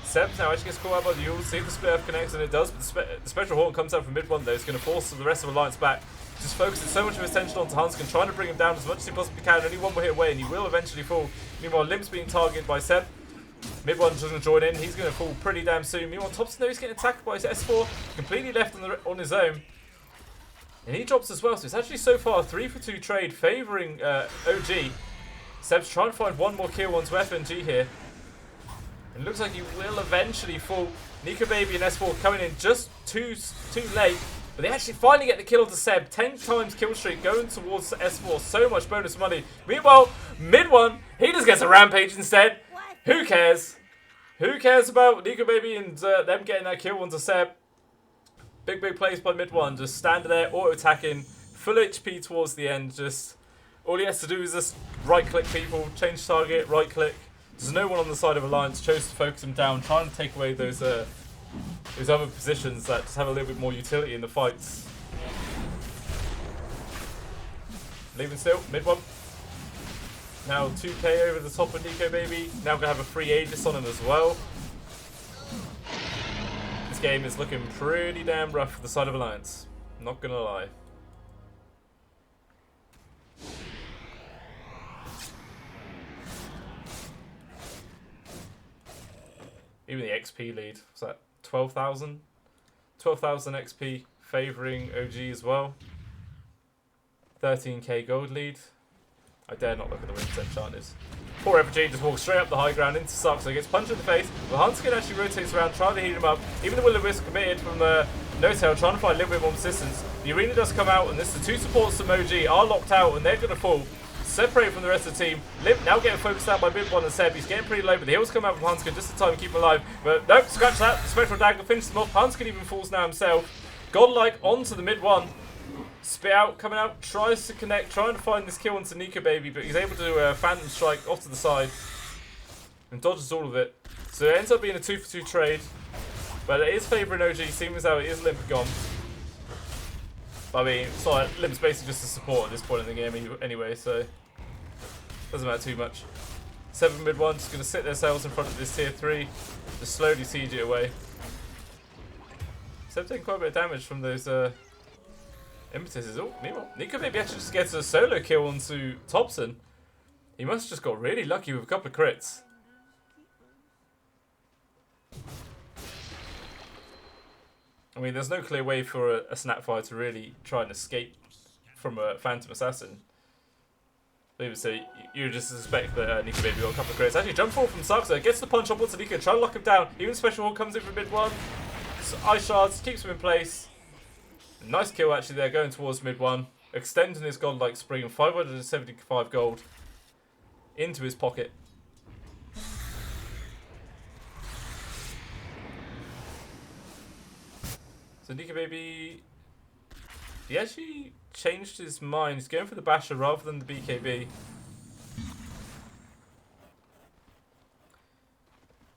Seb now actually gets caught out by the Yule, see if the split up connects, and it does, but the special horn comes out from mid one though, it's going to force the rest of Alliance back. Just focusing so much of his attention onto Hanskin, trying to bring him down as much as he possibly can, only one more hit away and he will eventually fall. Meanwhile, Limp's being targeted by Seb. Mid one's just going to join in, he's going to fall pretty damn soon. Meanwhile, Thompson though, he's getting attacked by his S4, completely left on his own. And he drops as well, so it's actually so far a 3 for 2 trade favouring OG. Seb's trying to find one more kill onto FNG here. And it looks like he will eventually fall. Nico Baby and S4 coming in just too late. But they actually finally get the kill onto Seb. 10 times kill streak going towards S4. So much bonus money. Meanwhile, mid one, he just gets a rampage instead. Who cares? Who cares about Nico Baby and them getting that kill onto Seb? Big plays by mid one. Just standing there, auto-attacking. Full HP towards the end. Just all he has to do is just right-click people, change target, right-click. There's no one on the side of Alliance. Chose to focus him down, trying to take away those other positions that just have a little bit more utility in the fights. Leaving still, mid one. Now 2k over the top of Nico Baby. Now gonna have a free Aegis on him as well. This game is looking pretty damn rough for the side of Alliance. Not gonna lie. Even the XP lead, was that 12,000? 12,000 XP favouring OG as well. 13k gold lead. I dare not look at the win percent chart is. Poor FNG just walks straight up the high ground into Suck, so he gets punched in the face. But Huntskin actually rotates around, trying to heat him up. Even the Will-O-Wisp committed from the no-tail, trying to find a little bit more resistance. The arena does come out, and this the two supports from OG are locked out, and they're going to fall. Separate from the rest of the team. Limp now getting focused out by mid one and Seb. He's getting pretty low, but the heals come out from Huntskin just in time to keep him alive. But nope, scratch that. The Spectral Dagger finishes him off. Huntskin even falls now himself. Godlike onto the mid one. Spit out, coming out, tries to connect, trying to find this kill onto Nico Baby, but he's able to do a Phantom Strike off to the side and dodges all of it. So it ends up being a 2 for 2 trade, but it is favouring OG, seeing as how it is Limp gone. I mean, it's like Limp's basically just a support at this point in the game anyway, so doesn't matter too much. 7 mid 1, just going to sit themselves in front of this tier 3, just slowly siege it away. Seb taking quite a bit of damage from those impetuses. Oh, meanwhile, Nico maybe actually just gets a solo kill onto Thompson. He must have just got really lucky with a couple of crits. I mean, there's no clear way for a Snapfire to really try and escape from a Phantom Assassin. So you just suspect that Nico maybe got a couple of crits. Actually, jump forward from Saxo, gets the punch up onto Nico, trying to lock him down. Even Special Hawk comes in from mid one. Ice Shards, keeps him in place. Nice kill actually there, going towards mid one. Extending his godlike spring, 575 gold into his pocket. So Nico Baby, he actually changed his mind. He's going for the Basher rather than the BKB.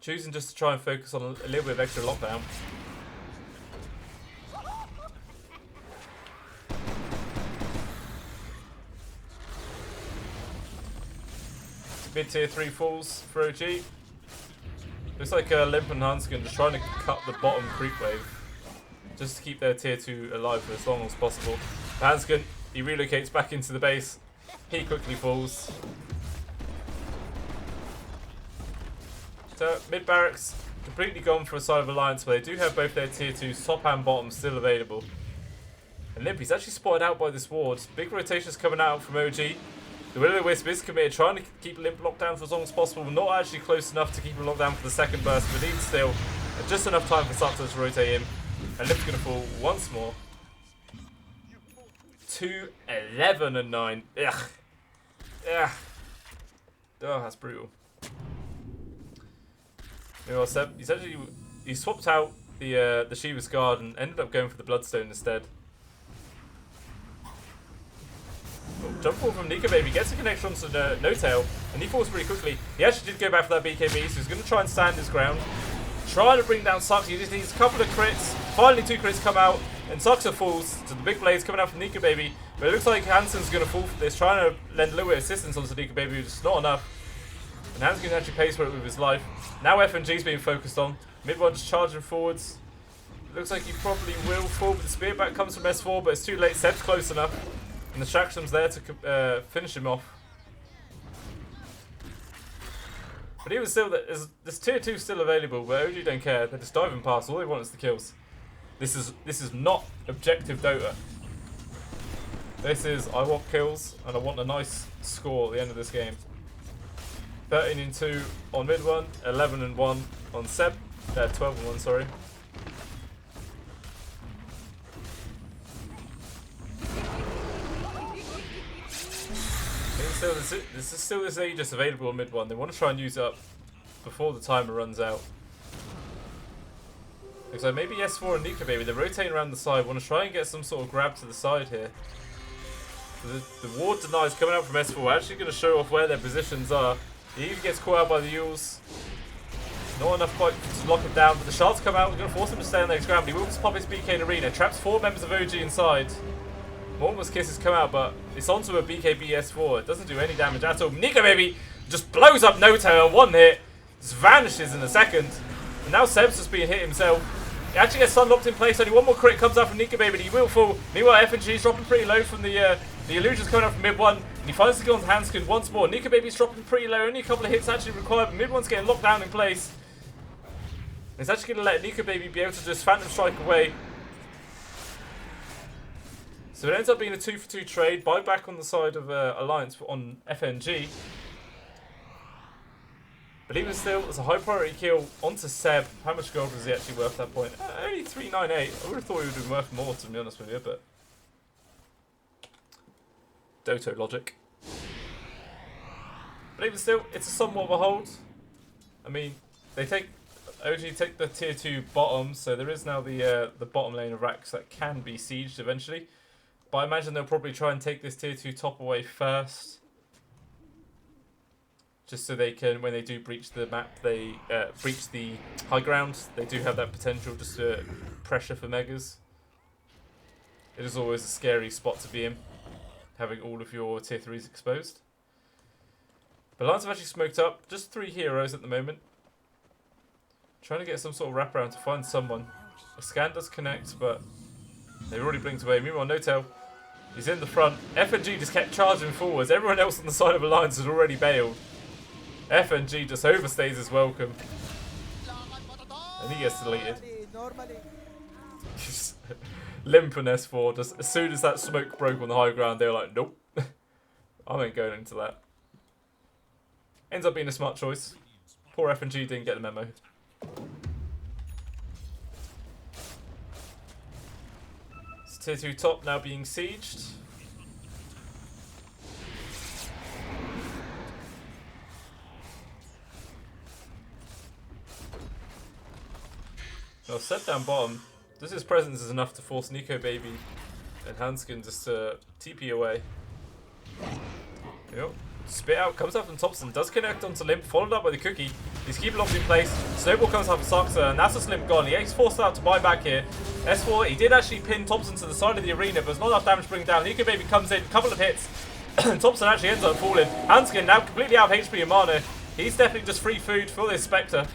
Choosing just to try and focus on a little bit of extra lockdown. Mid tier 3 falls for OG. Looks like Limp and Hanskin just trying to cut the bottom creep wave just to keep their tier 2 alive for as long as possible. Hanskin, he relocates back into the base. He quickly falls. So mid barracks completely gone for a side of Alliance, but they do have both their tier 2 top and bottom still available. And Limp, he's actually spotted out by this ward. Big rotations coming out from OG. The Will-O-Wisp is committed, trying to keep Limp locked down for as long as possible. Not actually close enough to keep him locked down for the second burst, but needs still just enough time for Sato to rotate in. And Limp's going to fall once more. 2, 11 and 9. Ugh. Ugh. Oh, that's brutal. Meanwhile, Seb, he swapped out the Shiva's Guard and ended up going for the Bloodstone instead. Jump forward from Nico Baby, gets a connection onto the no-tail, and he falls pretty quickly. He actually did go back for that BKB, so he's going to try and stand his ground. Trying to bring down Sucks, he just needs a couple of crits. Finally 2 crits come out, and Sucks falls to the big blades coming out from Nico Baby. But it looks like Hansen's going to fall for this, trying to lend a little bit of assistance onto Nico Baby, which is not enough. And Hansen actually pays for it with his life. Now FNG's being focused on. Mid-1 just charging forwards. Looks like he probably will fall, but the spear back comes from S4, but it's too late. Seb's close enough. And the Shakshlam's there to finish him off. But even still, there's tier 2 still available, but OG don't care. They're just diving past. All they want is the kills. This is not objective Dota. This is, I want kills, and I want a nice score at the end of this game. 13-2 on mid one, 11-1 on Seb, 12-1, sorry. Still, this is still this Aegis available on mid one. They want to try and use it up before the timer runs out. So maybe S4 and Nika Baby, they're rotating around the side, want to try and get some sort of grab to the side here. The ward denies coming out from S4, actually going to show off where their positions are. He even gets caught out by the Yules. Not enough quite to lock him down, but the shards come out, we're going to force him to stay on the next ground. He will just pop his BK in arena, traps 4 members of OG inside. Mortimer's kisses come out, but it's onto a BKB S4. It doesn't do any damage at all. Nika Baby just blows up Noto on 1 hit, just vanishes in a second. And now Seb's just being hit himself. He actually gets stun locked in place. Only 1 more crit comes out from Nika Baby, and he will fall. Meanwhile, FNG's dropping pretty low from the illusions coming out from mid 1. And he finds the gun to Hanskin once more. Nika Baby's dropping pretty low. Only a couple of hits actually required, but mid 1's getting locked down in place. It's actually going to let Nika Baby be able to just Phantom Strike away. So it ends up being a 2-for-2 trade. Buyback on the side of Alliance on FNG. But even still, it's a high priority kill onto Seb. How much gold was he actually worth at that point? Only 398. I would have thought he would have been worth more, to be honest with you, but Doto logic. But even still, it's a somewhat of a hold. I mean, OG take the tier 2 bottom, so there is now the bottom lane of racks that can be sieged eventually. But I imagine they'll probably try and take this tier 2 top away first. Just so they can, when they do breach the map, they breach the high ground, they do have that potential just to pressure for megas. It is always a scary spot to be in, having all of your tier 3s exposed. But Alliance have actually smoked up, just 3 heroes at the moment. Trying to get some sort of wraparound to find someone. A scan does connect, but they've already blinked away. Meanwhile, Notel, he's in the front. FNG just kept charging forwards. Everyone else on the side of Alliance has already bailed. FNG just overstays his welcome. And he gets deleted. Limp and S4, just as soon as that smoke broke on the high ground, they were like, nope. I ain't going into that. Ends up being a smart choice. Poor FNG didn't get the memo. It's tier 2 top now being sieged. Well, set down bottom. Just his presence is enough to force Nika Baby and Hanskin just to TP away. Yep. Spit out, comes up from Thompson, does connect onto Limp, followed up by the Cookie. He's keeping locked in place. Snowball comes up from Saxa, and that's just Limp gone. He gets forced out to buy back here. S4, he did actually pin Thompson to the side of the arena, but there's not enough damage to bring him down. Nika Baby comes in, couple of hits, and Thompson actually ends up falling. Hanskin now completely out of HP and mana. He's definitely just free food for this Spectre.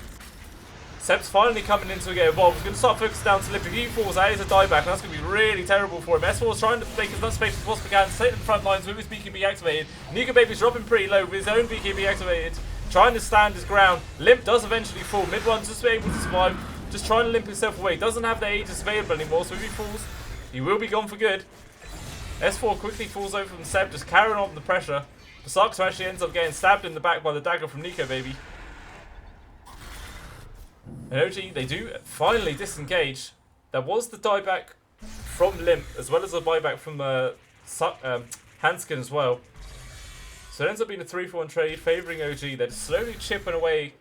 Seb's finally coming in to get involved. He's going to start focusing down to Limp. If he falls, that is a dieback, and that's going to be really terrible for him. S4 is trying to make as much space as possible can, stay in the front lines with his BKB activated. Nika Baby's dropping pretty low with his own BKB activated, trying to stand his ground. Limp does eventually fall. Mid one's just able to survive, just trying to limp himself away. Doesn't have the Aegis available anymore, so if he falls, he will be gone for good. S4 quickly falls over from Seb, just carrying on the pressure. Basaksa actually ends up getting stabbed in the back by the dagger from Nika Baby. And OG, they do finally disengage. There was the dieback from Limp, as well as a buyback from Hanskin as well. So it ends up being a 3-for-1 trade, favouring OG. They're just slowly chipping away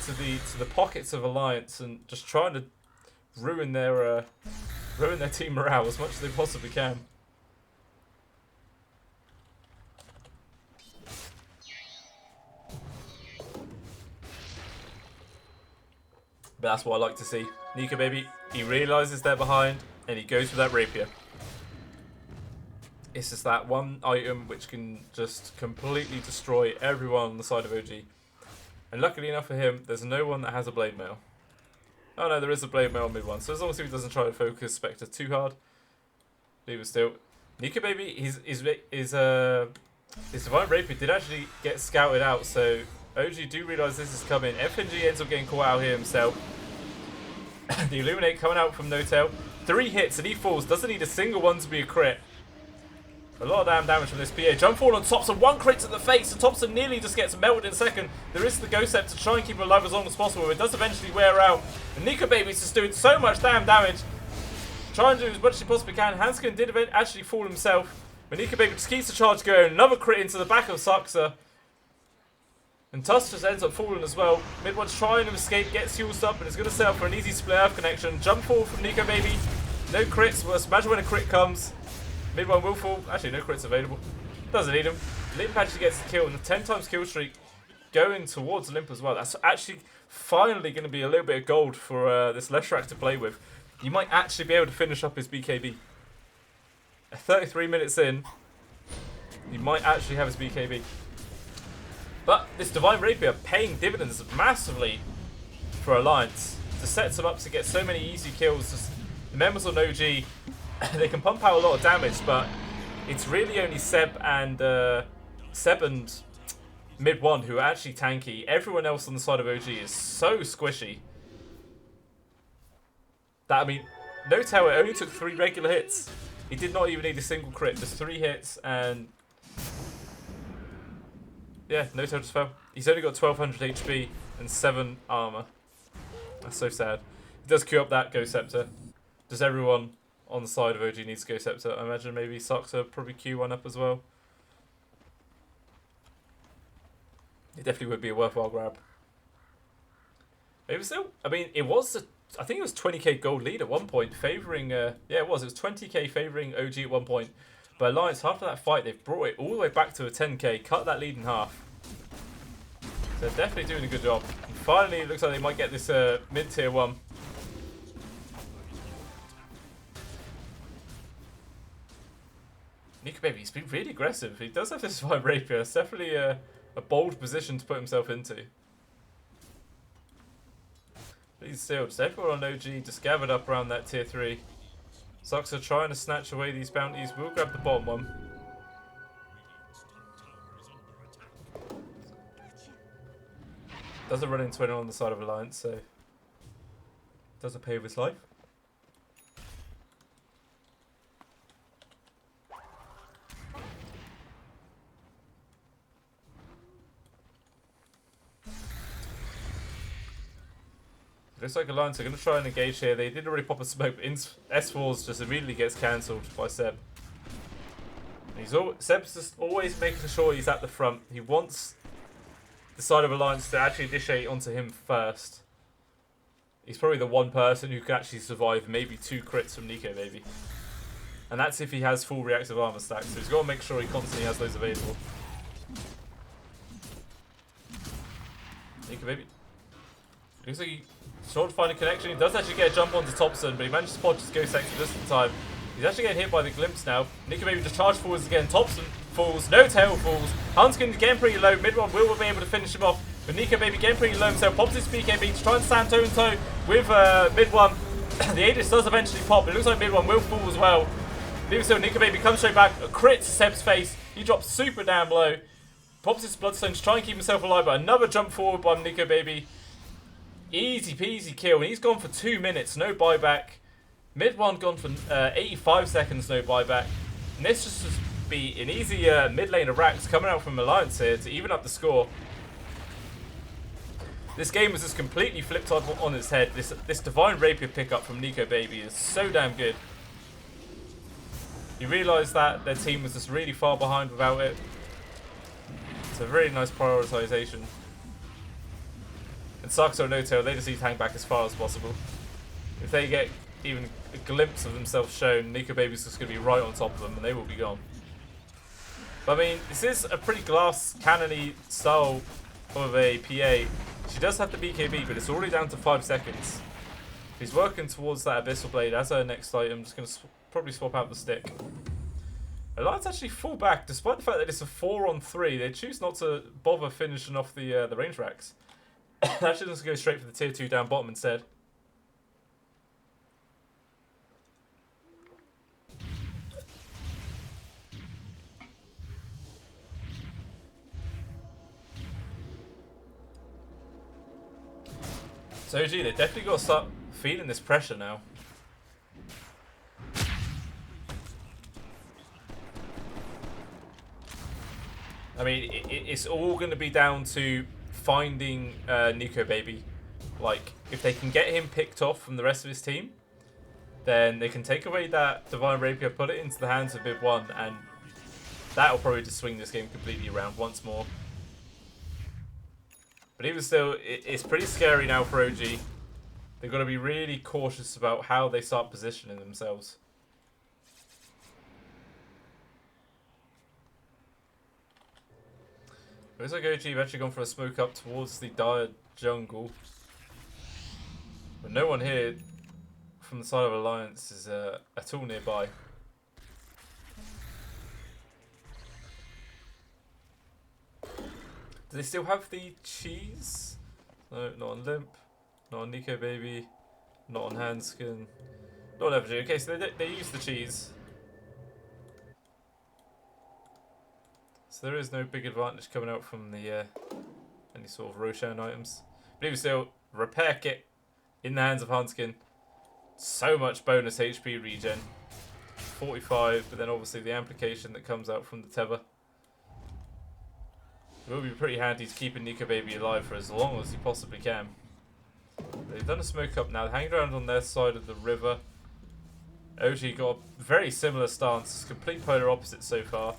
to the pockets of Alliance and just trying to ruin their team morale as much as they possibly can. But that's what I like to see. Nika Baby, he realises they're behind and he goes for that rapier. It's just that one item which can just completely destroy everyone on the side of OG. And luckily enough for him, there's no one that has a blade mail. Oh no, there is a blade mail mid one. So as long as he doesn't try to focus Spectre too hard, leave it still. Nika Baby, his Divine Rapier did actually get scouted out, so OG do realise this is coming. FNG ends up getting caught out here himself. The Illuminate coming out from Notel. 3 hits and he falls. Doesn't need a single one to be a crit. A lot of damn damage from this PA. Jump forward on Thompson. One crit to the face, and Thompson nearly just gets melted in second. There is the Ghost Scepter to try and keep him alive as long as possible. It does eventually wear out. And Nico Baby's just doing so much damn damage. Trying to do as much as he possibly can. Hanskin did actually fall himself. But Nico Baby just keeps the charge going. Another crit into the back of Saxa. And Tusk just ends up falling as well. Mid one's trying to escape, gets used up, and it's going to set up for an easy split earth connection. Jump forward from Nico Baby. No crits. Well, imagine when a crit comes. Mid one will fall. Actually, no crits available. Doesn't need him. Limp actually gets the kill, and a 10 times kill streak going towards Limp as well. That's actually finally going to be a little bit of gold for this Leshrac to play with. You might actually be able to finish up his BKB. 33 minutes in, you might actually have his BKB. But this Divine Rapier paying dividends massively for Alliance to set them up to get so many easy kills. Just the members on OG, they can pump out a lot of damage, but it's really only Seb and Mid One who are actually tanky. Everyone else on the side of OG is so squishy. That, I mean, No Tail, it only took 3 regular hits. He did not even need a single crit, just 3 hits, and yeah, No Tail just fell. He's only got 1200 HP and 7 armor. That's so sad. He does queue up that Ghost Scepter. Does everyone on the side of OG needs Ghost Scepter? I imagine maybe Saxa probably queue one up as well. It definitely would be a worthwhile grab. It was still, I mean, it was I think it was 20k gold lead at one point, favouring, yeah, it was 20k favouring OG at one point. But Alliance, after that fight, they've brought it all the way back to a 10k, cut that lead in half. So they're definitely doing a good job. And finally, it looks like they might get this mid-tier 1. Nico Baby, he's been really aggressive. He does have this Divine Rapier. It's definitely a bold position to put himself into. He's still just everyone on OG just gathered up around that tier 3. Saxa trying to snatch away these bounties. We'll grab the bottom one. Doesn't run into anyone on the side of Alliance, so doesn't pay with his life. Looks like Alliance are going to try and engage here. They didn't really pop a smoke, but S4's just immediately gets cancelled by Seb. Seb's just always making sure he's at the front. He wants the side of Alliance to actually initiate onto him first. He's probably the one person who can actually survive maybe 2 crits from Nico Baby. And that's if he has full reactive armor stacks. So he's got to make sure he constantly has those available. Nico Baby. Looks like he's trying to find a connection. He does actually get a jump onto Thompson, but he managed to spot his Ghost Scepter just in time. He's actually getting hit by the glimpse now. Nico Baby just charge forwards again. Thompson falls. No Tail falls. Hanskin getting pretty low. Mid one will be able to finish him off. But Nico Baby getting pretty low himself. Pops his BKB to try and stand toe and toe with Mid one. The Aegis does eventually pop. It looks like Mid one will fall as well. Even still, Nico Baby comes straight back. A crit to Seb's face. He drops super down low. Pops his Bloodstone to try and keep himself alive. But another jump forward by Nico Baby. Easy peasy kill, and he's gone for 2 minutes, no buyback. Mid one gone for 85 seconds, no buyback. And this just be an easy mid lane of racks coming out from Alliance here to even up the score. This game was just completely flipped on its head. This Divine Rapier pickup from Nico Baby is so damn good. You realise that their team was just really far behind without it. It's a very nice prioritisation. And Saxa or No Tail, they just need to hang back as far as possible. If they get even a glimpse of themselves shown, Nico Baby's just going to be right on top of them and they will be gone. But I mean, this is a pretty glass cannon-y style of a PA. She does have the BKB, but it's already down to 5 seconds. He's working towards that Abyssal Blade as her next item. Just going to probably swap out the stick. Alliance actually fall back, despite the fact that it's a 4-on-3. They choose not to bother finishing off the range racks. Actually, let's go straight for the tier 2 down bottom instead. So OG, they definitely got to start feeling this pressure now. mean, it's all going to be down to finding Nico Baby. Like, if they can get him picked off from the rest of his team, then they can take away that Divine Rapier, put it into the hands of Bib 1, and that'll probably just swing this game completely around once more. But even still, it's pretty scary now for OG. They've got to be really cautious about how they start positioning themselves. It looks like OG have actually gone for a smoke up towards the dire jungle. But no one here from the side of Alliance is at all nearby. Do they still have the cheese? No, not on Limp. Not on Nico Baby. Not on Handskin. Not on FG. Okay, so they use the cheese. So there is no big advantage coming out from the any sort of Roshan items. But even still, repair kit in the hands of Hanskin. So much bonus HP regen. 45, but then obviously the amplification that comes out from the tether. It will be pretty handy to keeping Nico Baby alive for as long as he possibly can. They've done a smoke up now. They're hanging around on their side of the river. OG got a very similar stance. It's complete polar opposite so far.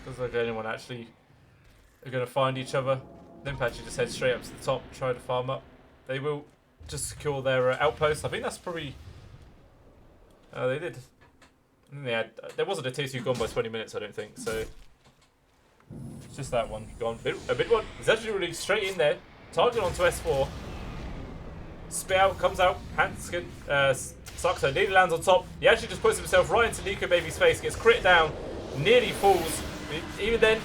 Doesn't look like anyone actually are going to find each other. Limp actually just head straight up to the top, try to farm up. They will just secure their outpost. I think that's probably... they did. Yeah, there wasn't a tier 2 gone by 20 minutes, I don't think. So it's just that one gone. A bit one. He's actually really straight in there. Target onto S4. Spit out, comes out. Hanskin sucks her. Nearly lands on top. He actually just puts himself right into Nico Baby's face. Gets crit down. Nearly falls. Even then,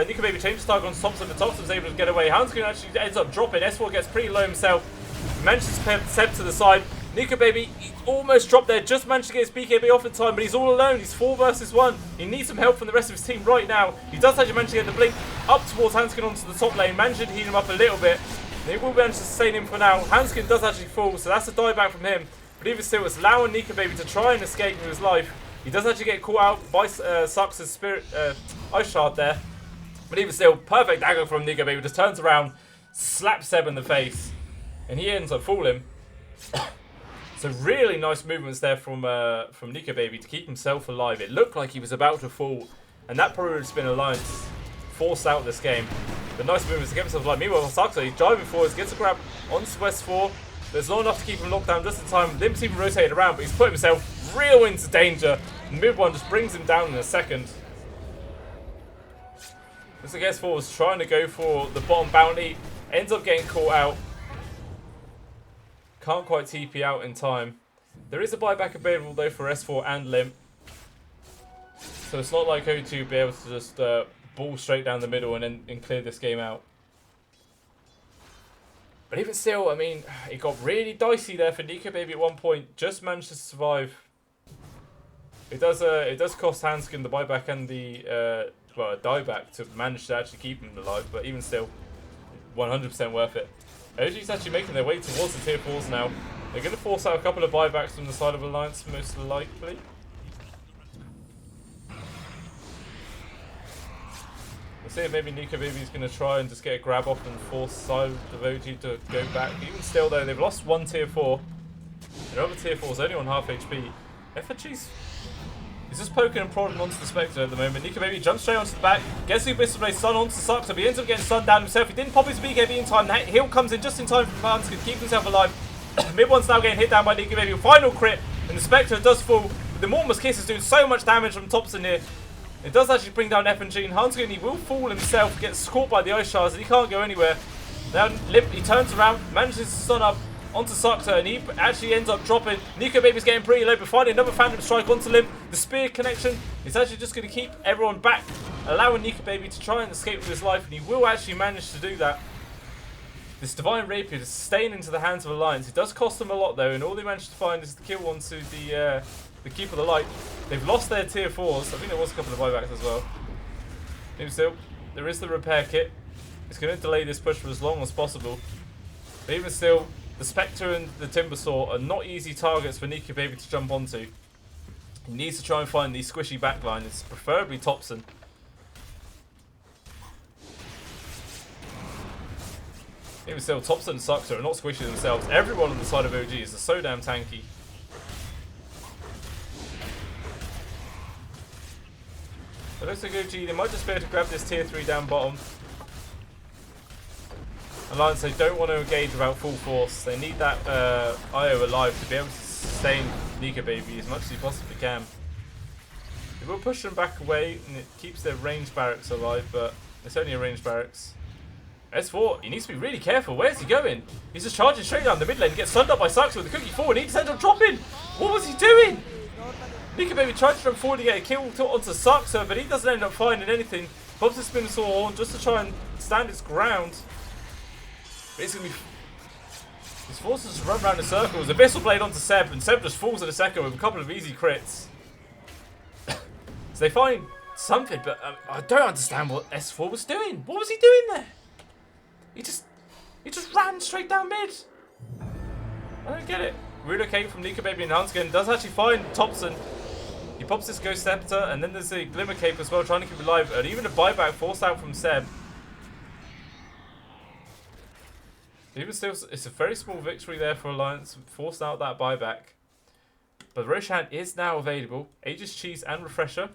Nico Baby changes target on Thompson. The Thompson's able to get away. Hanskin actually ends up dropping. S4 gets pretty low himself. Manages to pep Seb to the side. Nico Baby, he almost dropped there. Just managed to get his BKB off in time, but he's all alone. He's 4 versus 1. He needs some help from the rest of his team right now. He does actually manage to get the blink up towards Hanskin onto the top lane. Managed to heat him up a little bit. He will manage to sustain him for now. Hanskin does actually fall, so that's a dieback from him. But even still, it's allowing Nico Baby to try and escape with his life. He does actually get caught out by Sucks' Spirit Ice Shard there. But even still, perfect dagger from Nico Baby. Just turns around, slaps Seb in the face, and he ends up falling. So really nice movements there from Nico Baby to keep himself alive. It looked like he was about to fall, and that probably would have been Alliance forced out this game. But nice movements to get himself alive. Meanwhile, Saxo, he's driving forwards, gets a grab onto West 4. There's not enough to keep him locked down just in time. Limp's even rotated around, but he's put himself real into danger. And mid one just brings him down in a second. Looks like S4 was trying to go for the bottom bounty. Ends up getting caught out. Can't quite TP out in time. There is a buyback available though for S4 and Limp. So it's not like O2 will be able to just ball straight down the middle and clear this game out. But even still, I mean, it got really dicey there for Nico Baby at one point. Just managed to survive. It does cost Hanskin the buyback and the well, a dieback to manage to actually keep him alive. But even still, 100% worth it. OG's actually making their way towards the tier 4s now. They're going to force out a couple of buybacks from the side of Alliance, most likely. We'll see if maybe Nico Baby's going to try and just get a grab off and force side of OG to go back. Even still though, they've lost one tier 4. Their other tier 4 is only on half HP. FG's... He's just poking and prodding onto the Spectre at the moment. Nico Baby jumps straight onto the back. Gets the Abyss Blade stun onto Sucks. He ends up getting stunned down himself. He didn't pop his BKB in time. That heal comes in just in time for Hans to keep himself alive. Mid one's now getting hit down by Nico Baby. Final crit. And the Spectre does fall. The Mortimer's Kiss is doing so much damage from Thompson here. It does actually bring down FNG. And Hanskin, he will fall himself. Gets caught by the Ice Shards. And he can't go anywhere. Now Limp, he turns around. Manages to stun up onto Sucks, and he actually ends up dropping. Nico Baby's getting pretty low, but finding another Phantom Strike onto Limp. The spear connection is actually just going to keep everyone back, allowing Nico Baby to try and escape with his life, and he will actually manage to do that. This Divine Rapier is staying into the hands of Alliance. It does cost them a lot though, and all they managed to find is the kill onto the Keeper of the Light. They've lost their tier 4s. I think there was a couple of buybacks as well. Even still, there is the repair kit. It's going to delay this push for as long as possible. But even still, the Spectre and the Timbersaw are not easy targets for Nico Baby to jump onto. He needs to try and find the squishy backline. It's preferably Thompson. Even still, Thompson and Suxer are not squishy themselves. Everyone on the side of OG is so damn tanky. But looks like OG, they might just be able to grab this tier 3 down bottom. Alliance, they don't want to engage without full force. They need that IO alive to be able to sustain Nika Baby as much as he possibly can. It will push them back away and it keeps their ranged barracks alive, but it's only a ranged barracks. S4, he needs to be really careful. Where's he going? He's just charging straight down the mid lane. He gets stunned up by Suxer with the cookie forward. He just ends up dropping. What was he doing? Nika Baby tried to jump forward to get a kill onto Suxer, but he doesn't end up finding anything. Pops his spin sword just to try and stand his ground. But it's going to be... His forces just run around in circles. Abyssal Blade onto Seb, and Seb just falls in a second with a couple of easy crits. So they find something, but I don't understand what S4 was doing. What was he doing there? He just ran straight down mid. I don't get it. Relocate from Nika Baby and Hanskin does actually find Thompson. He pops his Ghost Scepter, and then there's a Glimmer Cape as well, trying to keep it alive, and even a buyback forced out from Seb. Even still, it's a very small victory there for Alliance, forced out that buyback. But Roshan is now available, Aegis Cheese and Refresher.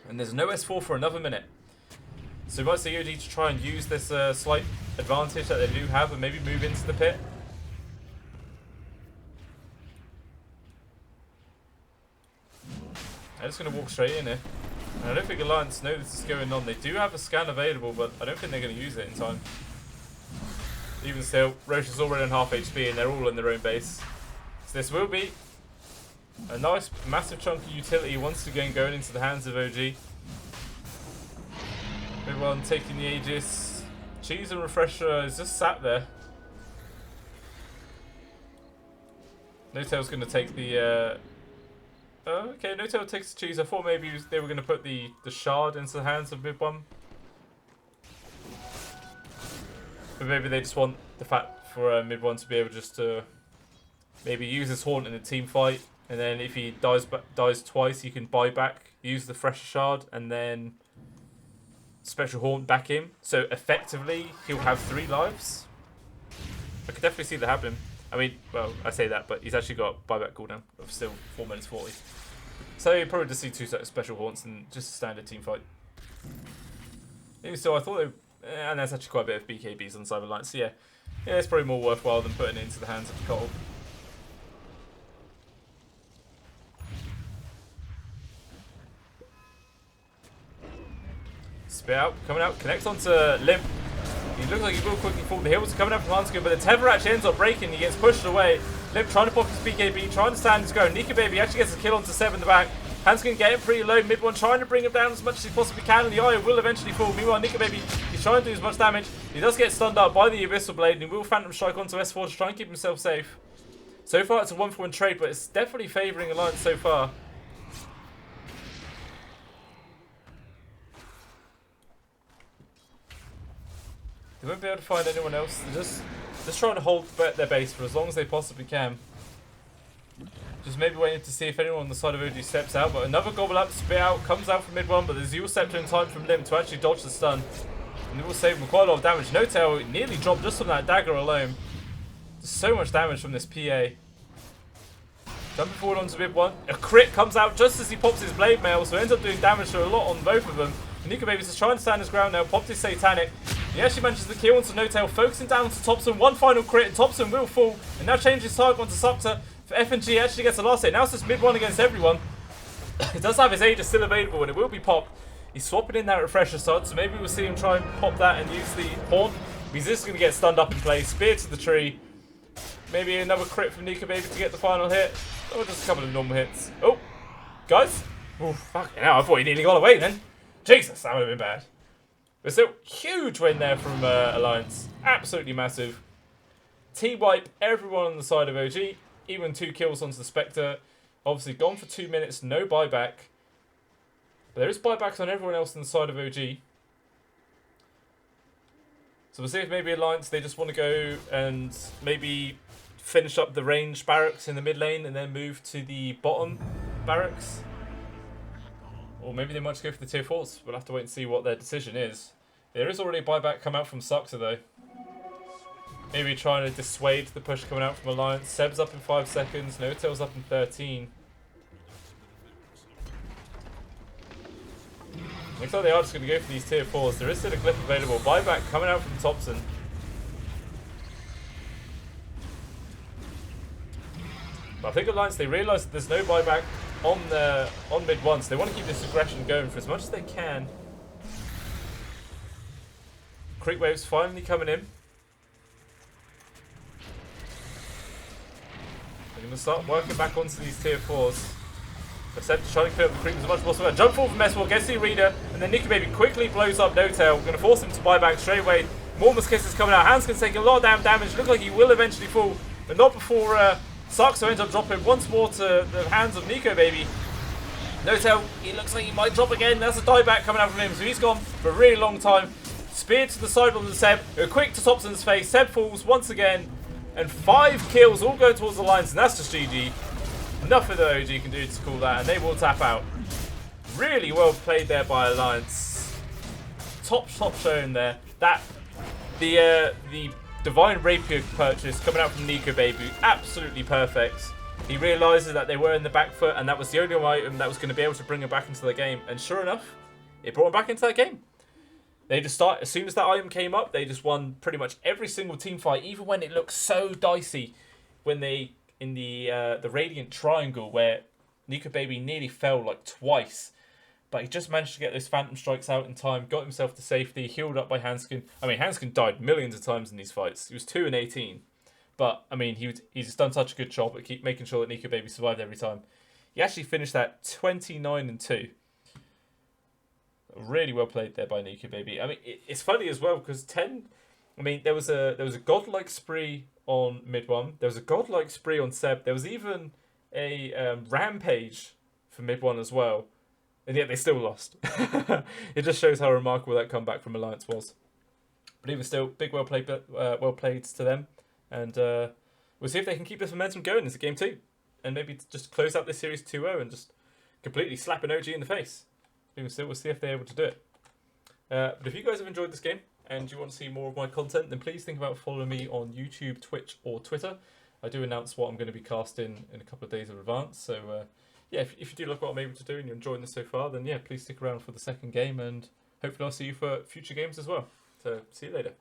And there's no S4 for another minute. So we might see OD to try and use this slight advantage that they do have and maybe move into the pit. I'm just going to walk straight in here. And I don't think Alliance know this is going on. They do have a scan available, but I don't think they're going to use it in time. Even still, Roche is already on half HP and they're all in their own base. So this will be a nice, massive chunk of utility once again going into the hands of OG. Everyone taking the Aegis. Cheese and Refresher is just sat there. No-Tail's going to take the... okay, No-Tail takes the Cheese. I thought maybe they were going to put the Shard into the hands of mid-1. But maybe they just want the fact for mid-1 to be able just to maybe use his Haunt in a team fight. And then if he dies twice, he can buy back, use the Fresher Shard, and then Spectral Haunt back in. So effectively, he'll have 3 lives. I could definitely see that happening. I mean, well, I say that, but he's actually got buyback cooldown of still 4 minutes 40. So you probably just see 2 Special Haunts and just a standard team fight. Even still, I thought they... And there's actually quite a bit of BKBs on the side of Alliance. So yeah, it's probably more worthwhile than putting it into the hands of the Cole. Spit out, coming out, connects onto Limp. He looks like he will quickly fall. The heals are coming up from Hanskin, but the tether actually ends up breaking. He gets pushed away. Limp trying to pop his BKB, trying to stand his ground. Nika Baby actually gets a kill onto Seb in the back. Hanskin getting pretty low. Mid-1 trying to bring him down as much as he possibly can, and the Eye will eventually fall. Meanwhile, Nika Baby, he's trying to do as much damage. He does get stunned up by the Abyssal Blade, and he will Phantom Strike onto S4 to try and keep himself safe. So far, it's a 1-for-1 trade, but it's definitely favouring Alliance so far. They won't be able to find anyone else. They're just trying to hold their base for as long as they possibly can. Just maybe waiting to see if anyone on the side of OG steps out. But another Gobble Up spit out, comes out from mid-1, but there's Zeal Scepter in time from Limp to actually dodge the stun. And it will save him quite a lot of damage. No-Tail nearly dropped just from that dagger alone. There's so much damage from this PA. Jumping forward onto mid-1. A crit comes out just as he pops his Blade Mail, so ends up doing damage to a lot on both of them. And Nika Baby's just trying to stand his ground now, popped his Satanic. He actually manages to kill onto No-Tail, focusing down to Thompson. One final crit, and Thompson will fall. And now changes his target onto Suxer. For FNG actually gets the last hit. Now it's just mid-1 against everyone. He does have his Aegis still available, and it will be popped. He's swapping in that Refresher Shard, so maybe we'll see him try and pop that and use the Haunt. He's just going to get stunned up in place. Spear to the tree. Maybe another crit from Nika Baby to get the final hit. Or just a couple of normal hits. Oh, guys. Oh, fucking hell. I thought he nearly got away then. Jesus, that would have been bad. But still, huge win there from Alliance. Absolutely massive. T-wipe everyone on the side of OG. Even 2 kills onto the Spectre. Obviously gone for 2 minutes, no buyback. But there is buybacks on everyone else on the side of OG. So we'll see if maybe Alliance, they just want to go and maybe finish up the range barracks in the mid lane and then move to the bottom barracks. Or maybe they might just go for the tier 4s. We'll have to wait and see what their decision is. There is already a buyback come out from Suxer though. Maybe trying to dissuade the push coming out from Alliance. Seb's up in 5 seconds. No-Tail's up in 13. Looks like they are just going to go for these tier 4s. There is still a glyph available. Buyback coming out from Thompson. But I think Alliance, they realise that there's no buyback on mid 1, so they want to keep this aggression going for as much as they can. Creep waves finally coming in. They're going to start working back onto these tier 4s. Except trying to clear up the creep as much as possible. Jump forward from S4, gets the reader, and then Nico Baby quickly blows up No-Tail. We're going to force him to buy back straight away. More Kisses coming out. Hanskin's taking a lot of damage. Looks like he will eventually fall, but not before Saxo ends up dropping once more to the hands of Nico Baby. No-Tail, he looks like he might drop again. That's a dieback coming out from him, so he's gone for a really long time. Spear to the side on the Seb. Quick to Thompson's face. Seb falls once again, and 5 kills all go towards the lines, and that's just GG. Nothing that OG can do to call that, and they will tap out. Really well played there by Alliance. Top showing there. That the Divine Rapier purchase coming out from Nico Baby, absolutely perfect. He realises that they were in the back foot, and that was the only item that was going to be able to bring him back into the game. And sure enough, it brought him back into that game. They just start as soon as that item came up, they just won pretty much every single team fight, even when it looked so dicey. When they in the Radiant Triangle, where Nico Baby nearly fell like twice, but he just managed to get those Phantom Strikes out in time, got himself to safety, healed up by Hanskin. I mean, Hanskin died millions of times in these fights. He was 2 and 18. But, I mean, he's done such a good job at keep making sure that Nico Baby survived every time. He actually finished that 29 and 2. Really well played there by Nico Baby. I mean, it's funny as well, because 10... I mean, there was a godlike spree on mid 1. There was a godlike spree on Seb. There was even a rampage for mid 1 as well. And yet they still lost. It just shows how remarkable that comeback from Alliance was. But even still, big well played to them. And we'll see if they can keep this momentum going into game 2. And maybe just close out this series 2-0 and just completely slap an OG in the face. We'll see if they're able to do it. But if you guys have enjoyed this game and you want to see more of my content, then please think about following me on YouTube, Twitch or Twitter. I do announce what I'm going to be casting in a couple of days in advance. So yeah, if you do like what I'm able to do and you're enjoying this so far, then yeah, please stick around for the second game, and hopefully I'll see you for future games as well. So see you later.